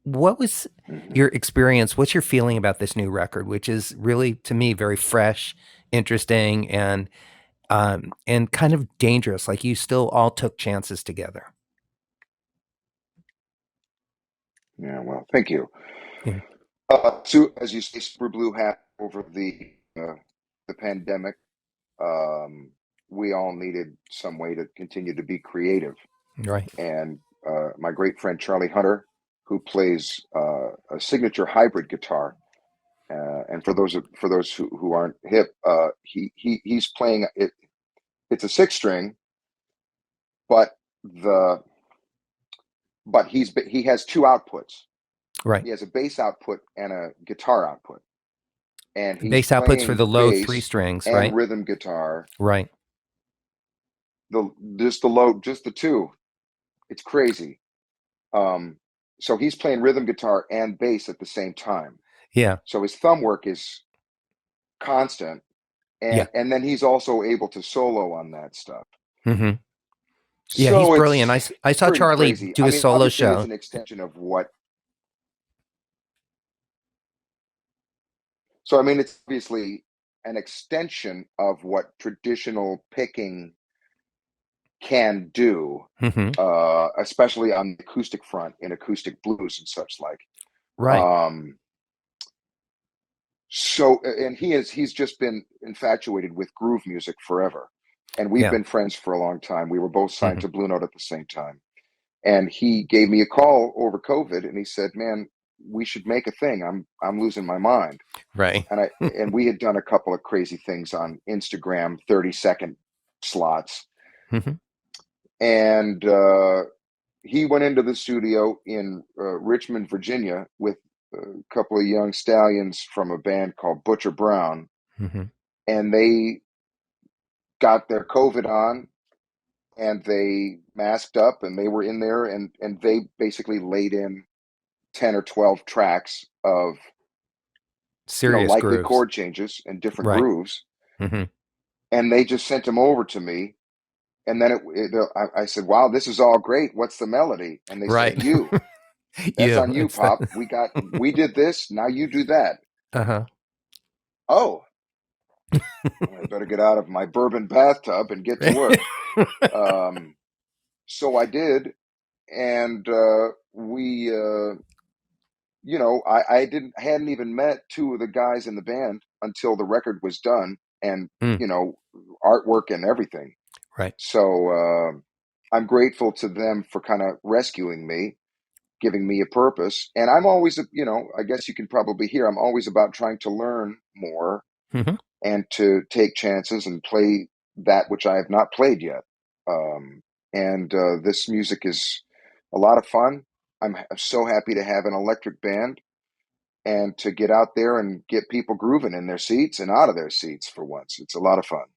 What was Hmm. your experience? What's your feeling about this new record, which is really to me very fresh, interesting, and kind of dangerous? Like you still all took chances together. Yeah, well, thank you. Yeah. So, as you say, SuperBlue hat. over the pandemic, we all needed some way to continue to be creative. Right. And my great friend Charlie Hunter, who plays a signature hybrid guitar, and for those who aren't hip, he's playing it. It's a 6-string, but he has two outputs. Right. He has a bass output and a guitar output, and he's Bass outputs for playing the low bass 3 strings, and right? rhythm guitar. Right. Just the two. It's crazy. So he's playing rhythm guitar and bass at the same time. Yeah. So his thumb work is constant, and then he's also able to solo on that stuff. Mm-hmm. Yeah, So he's it's brilliant. I saw pretty Charlie crazy. do I a mean, solo obviously show. it's an extension of what. So I mean, it's obviously an extension of what traditional picking can do, Mm-hmm. especially on the acoustic front in acoustic blues and such like. Right. So, and he's just been infatuated with groove music forever. And we've Yeah. been friends for a long time. We were both signed Mm-hmm. to Blue Note at the same time. And he gave me a call over COVID and he said, "Man, we should make a thing. I'm losing my mind." Right. And we had done a couple of crazy things on Instagram, 30-second slots. Mm-hmm. And he went into the studio in Richmond, Virginia, with a couple of young stallions from a band called Butcher Brown, Mm-hmm. and they got their COVID on, and they masked up, and they were in there, and they basically laid in 10 or 12 tracks of Serious likely grooves. chord changes and different Right. grooves, Mm-hmm. and they just sent them over to me. And then I said, "Wow, this is all great. What's the melody?" And they Right. said, "You. That's on you, It's Pop. We did this. Now you do that." Uh-huh. Oh, I better get out of my bourbon bathtub and get to work. So I did, and we, I hadn't even met two of the guys in the band until the record was done, and artwork and everything. Right. So I'm grateful to them for kind of rescuing me, giving me a purpose. And I'm always, I guess you can probably hear, I'm always about trying to learn more Mm-hmm. and to take chances and play that which I have not played yet. And this music is a lot of fun. I'm so happy to have an electric band and to get out there and get people grooving in their seats and out of their seats for once. It's a lot of fun.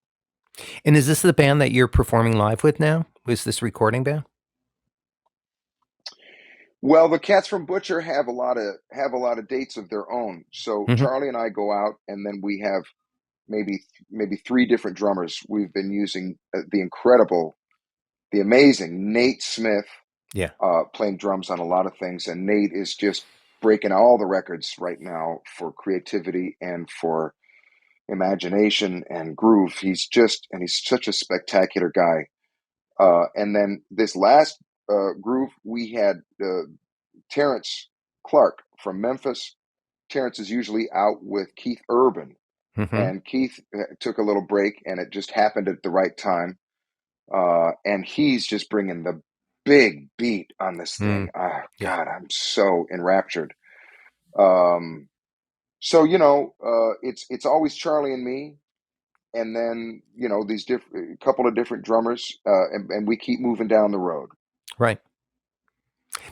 And is this the band that you're performing live with now? Is this recording band? Well, the cats from Butcher have a lot of dates of their own. So Mm-hmm. Charlie and I go out, and then we have maybe 3 different drummers. We've been using the amazing Nate Smith, Yeah. playing drums on a lot of things, and Nate is just breaking all the records right now for creativity and for imagination and groove. He's such a spectacular guy. And then this last groove, we had Terrence Clark from Memphis. Terrence is usually out with Keith Urban, Mm-hmm. and Keith took a little break, and it just happened at the right time. And he's just bringing the big beat on this thing. Yeah. God, I'm so enraptured. So it's always Charlie and me, and then these couple of different drummers, and we keep moving down the road. Right.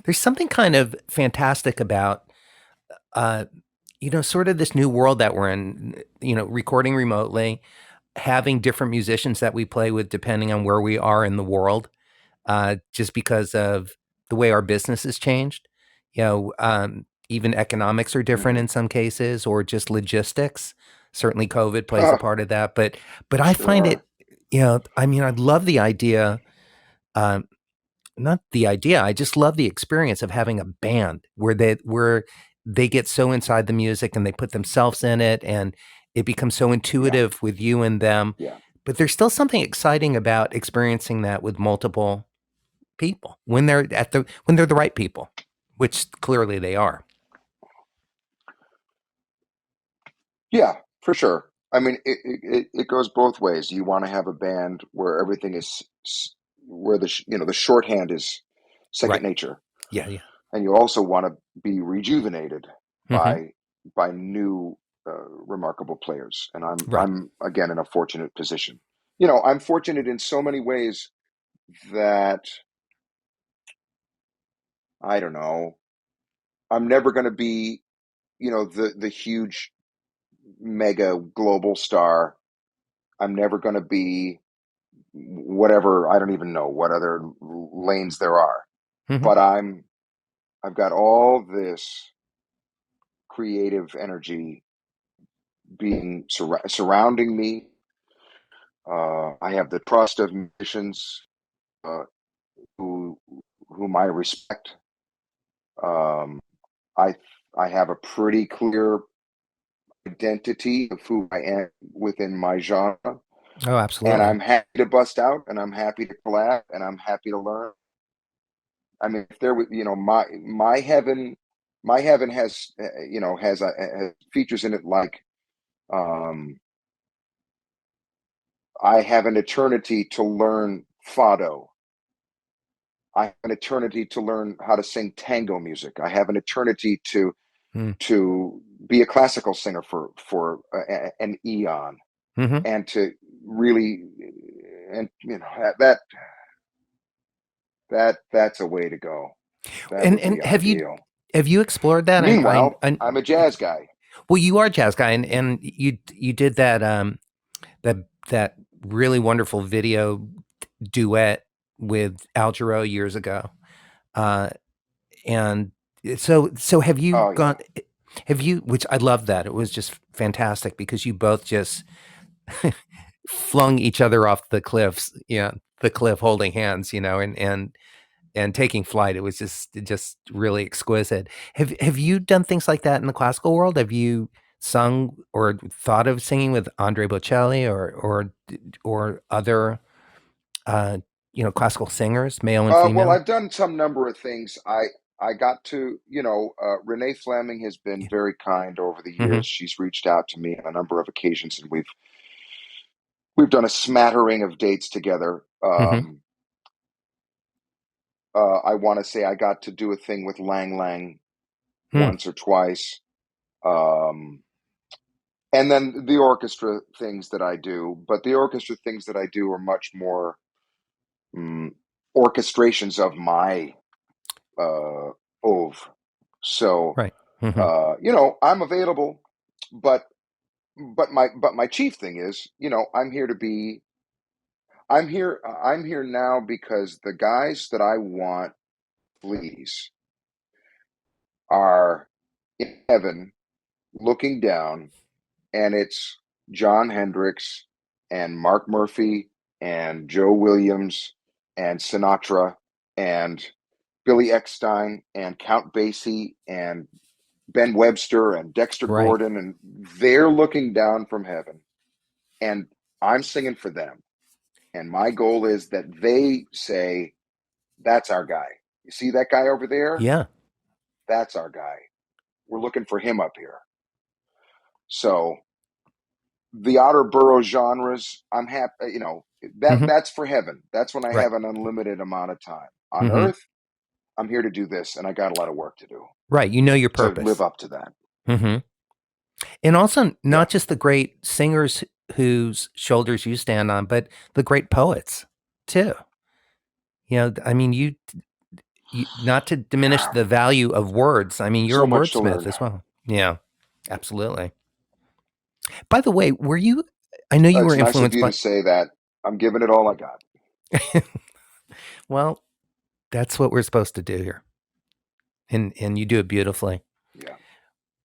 There's something kind of fantastic about, sort of this new world that we're in, recording remotely, having different musicians that we play with depending on where we are in the world, just because of the way our business has changed. Even economics are different Mhm. in some cases, or just logistics. Certainly COVID plays a part of that. But I find Sure. it, I love the idea. Not the idea. I just love the experience of having a band where they get so inside the music and they put themselves in it, and it becomes so intuitive with you and them. Yeah. But there's still something exciting about experiencing that with multiple people when they're the right people, which clearly they are. Yeah, for sure. I mean, it goes both ways. You want to have a band where everything is where the shorthand is second Right. nature, Yeah. Yeah. and you also want to be rejuvenated Hmm. by new remarkable players. And Right. I'm again in a fortunate position. I'm fortunate in so many ways that I don't know. I'm never going to be the huge mega global star. I'm never going to be whatever. I don't even know what other lanes there are, Hmm. but I've got all this creative energy being surrounding me. I have the trust of musicians uh, who whom I respect. Um, I I have a pretty clear identity of who I am within my genre, Oh, and absolutely. I'm happy to bust out, and I'm happy to collab, and I'm happy to learn. I mean, if there was, my heaven has, has features in it like, um, I have an eternity to learn fado. I have an eternity to learn how to sing tango music. I have an eternity to be a classical singer for an eon, Mm-hmm. and to really, and that that's a way to go. That would And be ideal. have you explored that? Meanwhile, I'm a jazz guy. Well, you are a jazz guy, and you did that that really wonderful video duet with Al Jarreau years ago. Uh, and so have you Oh yeah. gone? Have you? Which I love that. It was just fantastic because you both just flung each other off the cliffs. Yeah, the cliff, holding hands. And taking flight. It was just really exquisite. Have you done things like that in the classical world? Have you sung or thought of singing with Andre Bocelli or other classical singers, male and Well, female? I've done some number of things. I got to, Renee Fleming has been Yeah. very kind over the Hmm. years. She's reached out to me on a number of occasions, and we've done a smattering of dates together. Hmm. I want to say I got to do a thing with Lang Lang Hmm. once or twice. Um, and then the orchestra things that I do, but the orchestra things that I do are much more mm, orchestrations of my uh, oeuvre. So, Right. Hmm. I'm available, but my chief thing is, I'm here now because the guys that I want, please, are in heaven looking down, and it's John Hendricks and Mark Murphy and Joe Williams and Sinatra and Billy Eckstein and Count Basie and Ben Webster and Dexter Right. Gordon, and they're looking down from heaven, and I'm singing for them. And my goal is that they say, "That's our guy. You see that guy over there? Yeah. That's our guy. We're looking for him up here." So the outer borough genres, I'm happy. Hmm. That's for heaven. That's when I Right. have an unlimited amount of time. On Hmm. earth, I'm here to do this, and I got a lot of work to do Right. You know your to live purpose. up to that. Hmm. And also Yeah. not just the great singers whose shoulders you stand on, but the great poets too. I mean, not to diminish the value of words. I mean, you're So a much to wordsmith learn. as well. Yeah, absolutely. By the way, I know you were It's nice of influenced you to by, say that. I'm giving it all I got. well, that's what we're supposed to do here. And you do it beautifully. Yeah.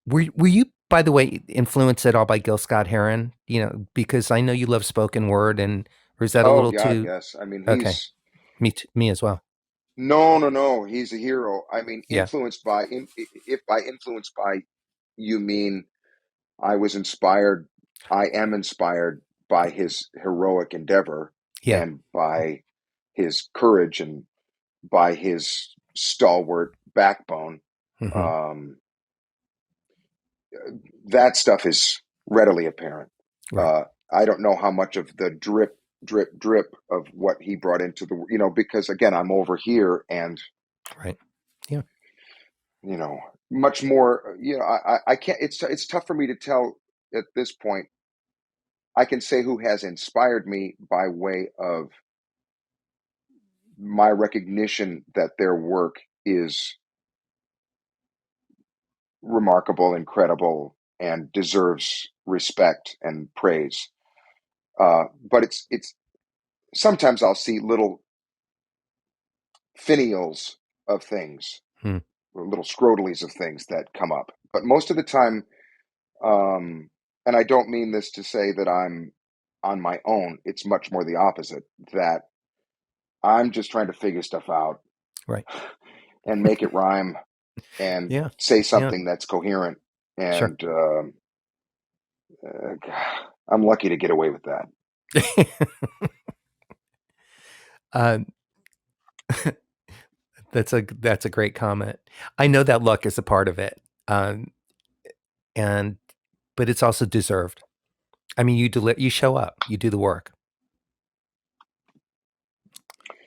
Were you, by the way, influenced at all by Gil Scott Heron? Because I know you love spoken word, or is that a Oh little God, too, yes. I mean, okay, me as well. no, no, no. He's a hero. I mean, Yeah. if by influenced by you mean I was inspired, I am inspired by his heroic endeavor Yeah. and by his courage and by his stalwart backbone. Hmm. Um, that stuff is. readily apparent. Right. I don't know how much of the drip, drip, drip of what he brought into the, because again, I'm over here and, Right. Yeah. much more, I can't, it's tough for me to tell at this point. I can say who has inspired me by way of my recognition that their work is remarkable, incredible, and deserves respect and praise. But it's sometimes I'll see little finials of things, Hmm. or little scrotalies of things that come up. But most of the time, and I don't mean this to say that I'm on my own. It's much more the opposite, that I'm just trying to figure stuff out Right. and make it rhyme and Yeah. say Yeah. something that's coherent. Sure. And I'm lucky to get away with that. That's a great comment. I know that luck is a part of it, but it's also deserved. I mean, you show up, you do the work.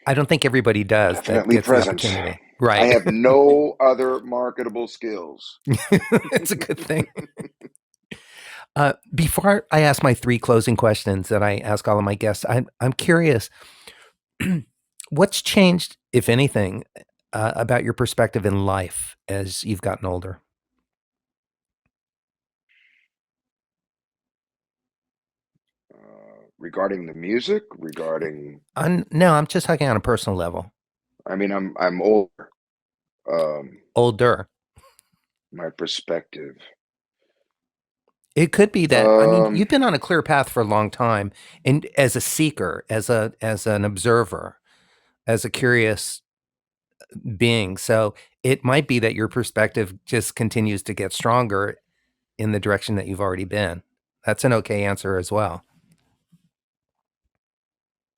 I don't think everybody does. Definitely that gets present. the opportunity. Right. I have no other marketable skills. It's a good thing. Before I ask my 3 closing questions that I ask all of my guests, I'm curious, what's changed, if anything, about your perspective in life as you've gotten older? Regarding the music, regarding No, I'm just talking on a personal level. I mean, I'm older. Older. My perspective. It could be that, I mean, you've been on a clear path for a long time, and as a seeker, as an observer, as a curious being. So it might be that your perspective just continues to get stronger in the direction that you've already been. That's an okay answer as well.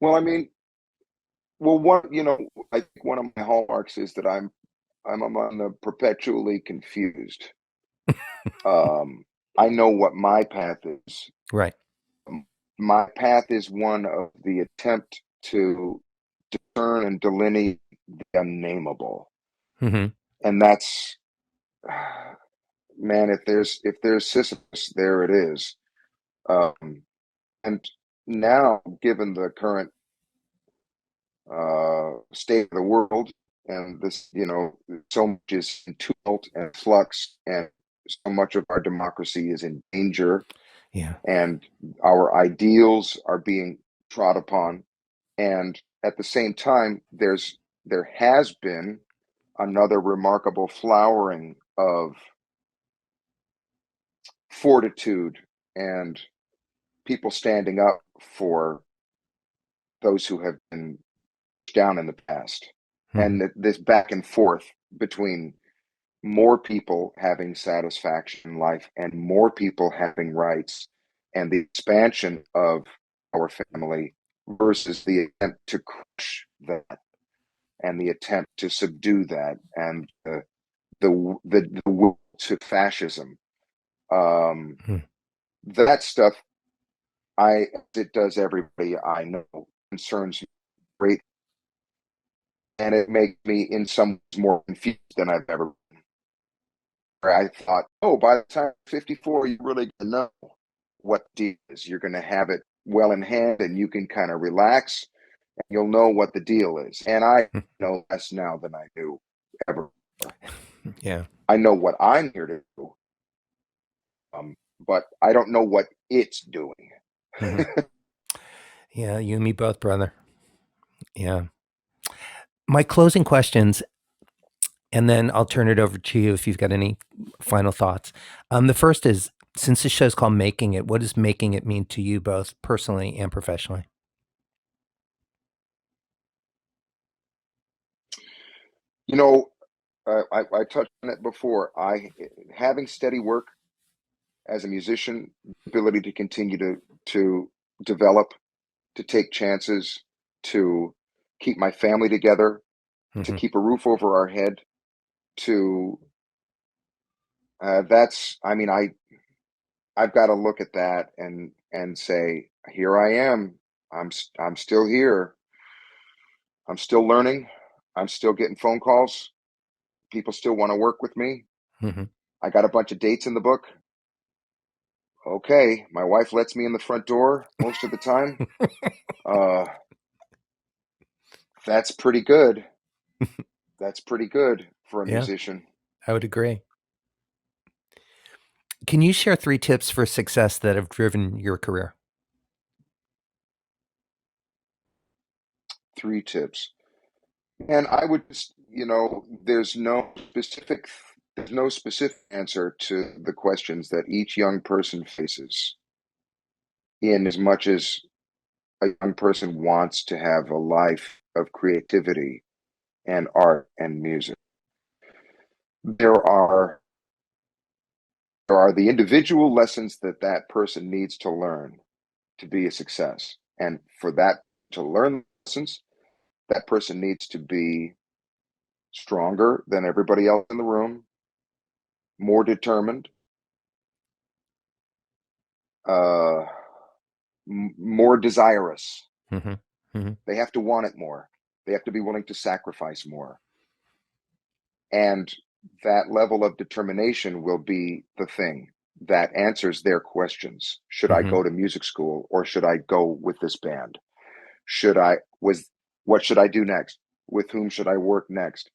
Well, I mean, I think one of my hallmarks is that I'm on the perpetually confused. I know what my path is. Right. My path is one of the attempt to discern and delineate the unnameable. Mm-hmm. And that's, man, if there's Sisyphus, there it is. And now, given the current state of the world, and this, so much is in tumult and flux, and so much of our democracy is in danger. Yeah. And our ideals are being trod upon. And at the same time, there has been another remarkable flowering of fortitude and people standing up for those who have been down in the past. Mm-hmm. And this back and forth between more people having satisfaction in life and more people having rights, and the expansion of our family versus the attempt to crush that and the attempt to subdue that, and the will to fascism. That stuff, it does everybody I know, concerns me greatly. And it makes me in some ways more confused than I've ever been. Where I thought, by the time 54, you're really going to know what the deal is. You're going to have it well in hand, and you can kind of relax, and you'll know what the deal is. And I know less now than I do ever. Yeah. I know what I'm here to do, but I don't know what it's doing. Mm-hmm. Yeah, you and me both, brother. Yeah. My closing questions, and then I'll turn it over to you if you've got any final thoughts. The first is, since the show's called Making It, what does making it mean to you both personally and professionally? I touched on it before. Having steady work as a musician, ability to continue to develop, to take chances, to keep my family together, to keep a roof over our head, I I've got to look at that and say, here I am. I'm still here. I'm still learning. I'm still getting phone calls. People still want to work with me. Mm-hmm. I got a bunch of dates in the book. Okay, my wife lets me in the front door most of the time. That's pretty good. That's pretty good for a musician. I would agree. Can you share 3 tips for success that have driven your career? 3 tips. And I would, there's no specific answer to the questions that each young person faces, in as much as a young person wants to have a life of creativity and art and music. There are the individual lessons that person needs to learn to be a success. And for that to learn lessons, that person needs to be stronger than everybody else in the room, more determined, more desirous. Mm-hmm. Mm-hmm. They have to want it more. They have to be willing to sacrifice more. And that level of determination will be the thing that answers their questions. Should I go to music school, or should I go with this band? What should I do next? With whom should I work next?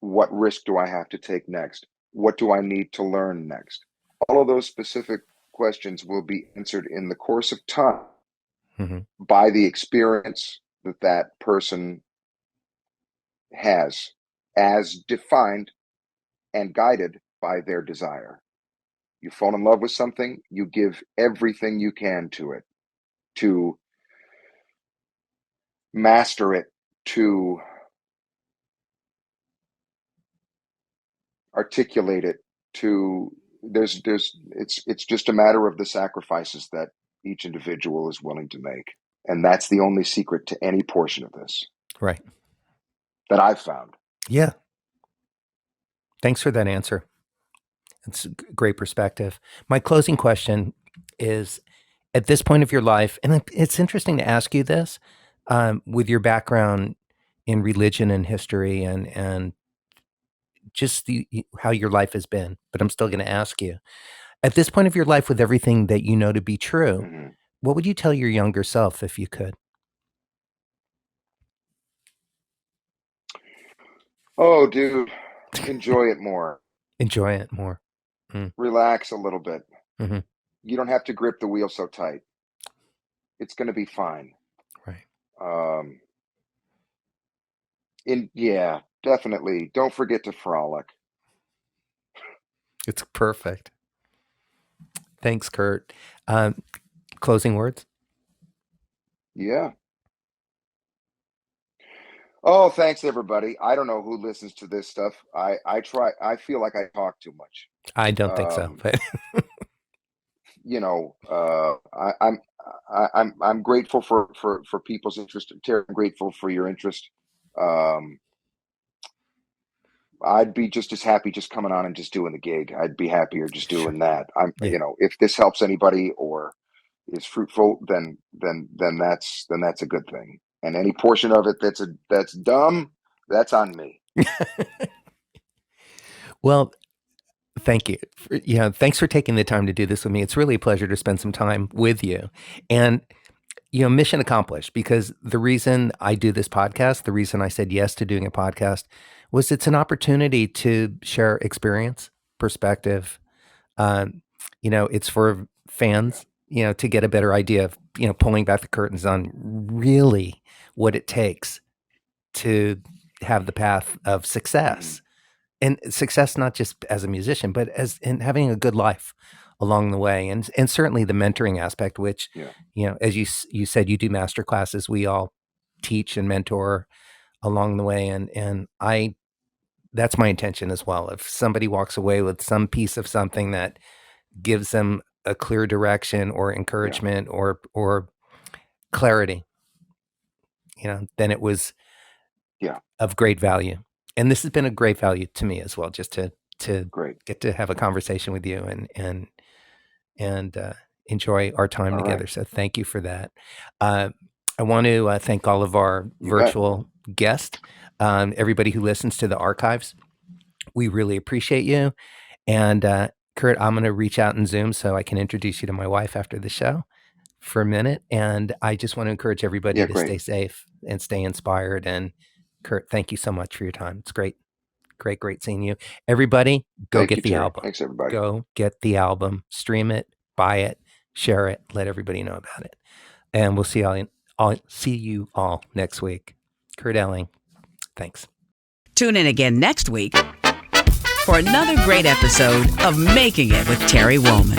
What risk do I have to take next? What do I need to learn next? All of those specific questions will be answered in the course of time by the experience that person has, as defined and guided by their desire. You fall in love with something, you give everything you can to it, to master it, to articulate it, it's just a matter of the sacrifices that each individual is willing to make. And that's the only secret to any portion of this. Right. That I've found. Yeah. Thanks for that answer. It's a great perspective. My closing question is, at this point of your life, and it's interesting to ask you this, with your background in religion and history and just how your life has been, but I'm still going to ask you, at this point of your life, with everything that you know to be true, what would you tell your younger self if you could? Oh, dude, enjoy it more. Enjoy it more. Relax a little bit. Mm-hmm. You don't have to grip the wheel so tight. It's going to be fine. Right. Yeah, definitely. Don't forget to frolic. It's perfect. Thanks, Kurt. Closing words? Yeah. Oh, thanks, everybody. I don't know who listens to this stuff. I feel like I talk too much. I don't think so, but I'm grateful for people's interest. Terry, I'm grateful for your interest. I'd be just as happy just coming on and just doing the gig. I'd be happier just doing that. If this helps anybody or is fruitful, then that's a good thing. And any portion of it that's dumb, that's on me. Well, thank you. Thanks for taking the time to do this with me. It's really a pleasure to spend some time with you. And, mission accomplished, because the reason I do this podcast, the reason I said yes to doing a podcast, was it's an opportunity to share experience, perspective. It's for fans, to get a better idea of, pulling back the curtains on really what it takes to have the path of success. And success, not just as a musician, but as in having a good life along the way. And certainly the mentoring aspect, which, as you said, you do master classes. We all teach and mentor along the way. And that's my intention as well. If somebody walks away with some piece of something that gives them a clear direction or encouragement or clarity, then it was of great value. And this has been a great value to me as well, just to get to have a conversation with you and and enjoy our time All together. right. So thank you for that. I want to thank all of our virtual guests, everybody who listens to the archives. We really appreciate you. And Kurt, I'm going to reach out in Zoom so I can introduce you to my wife after the show for a minute. And I just want to encourage everybody to stay safe and stay inspired. And Kurt, thank you so much for your time. It's great seeing you. Everybody, go get the album. Thanks, everybody. Go get the album, stream it, buy it, share it, let everybody know about it. And we'll see you all next week. Kurt Elling, thanks. Tune in again next week for another great episode of Making It with Terry Woolman.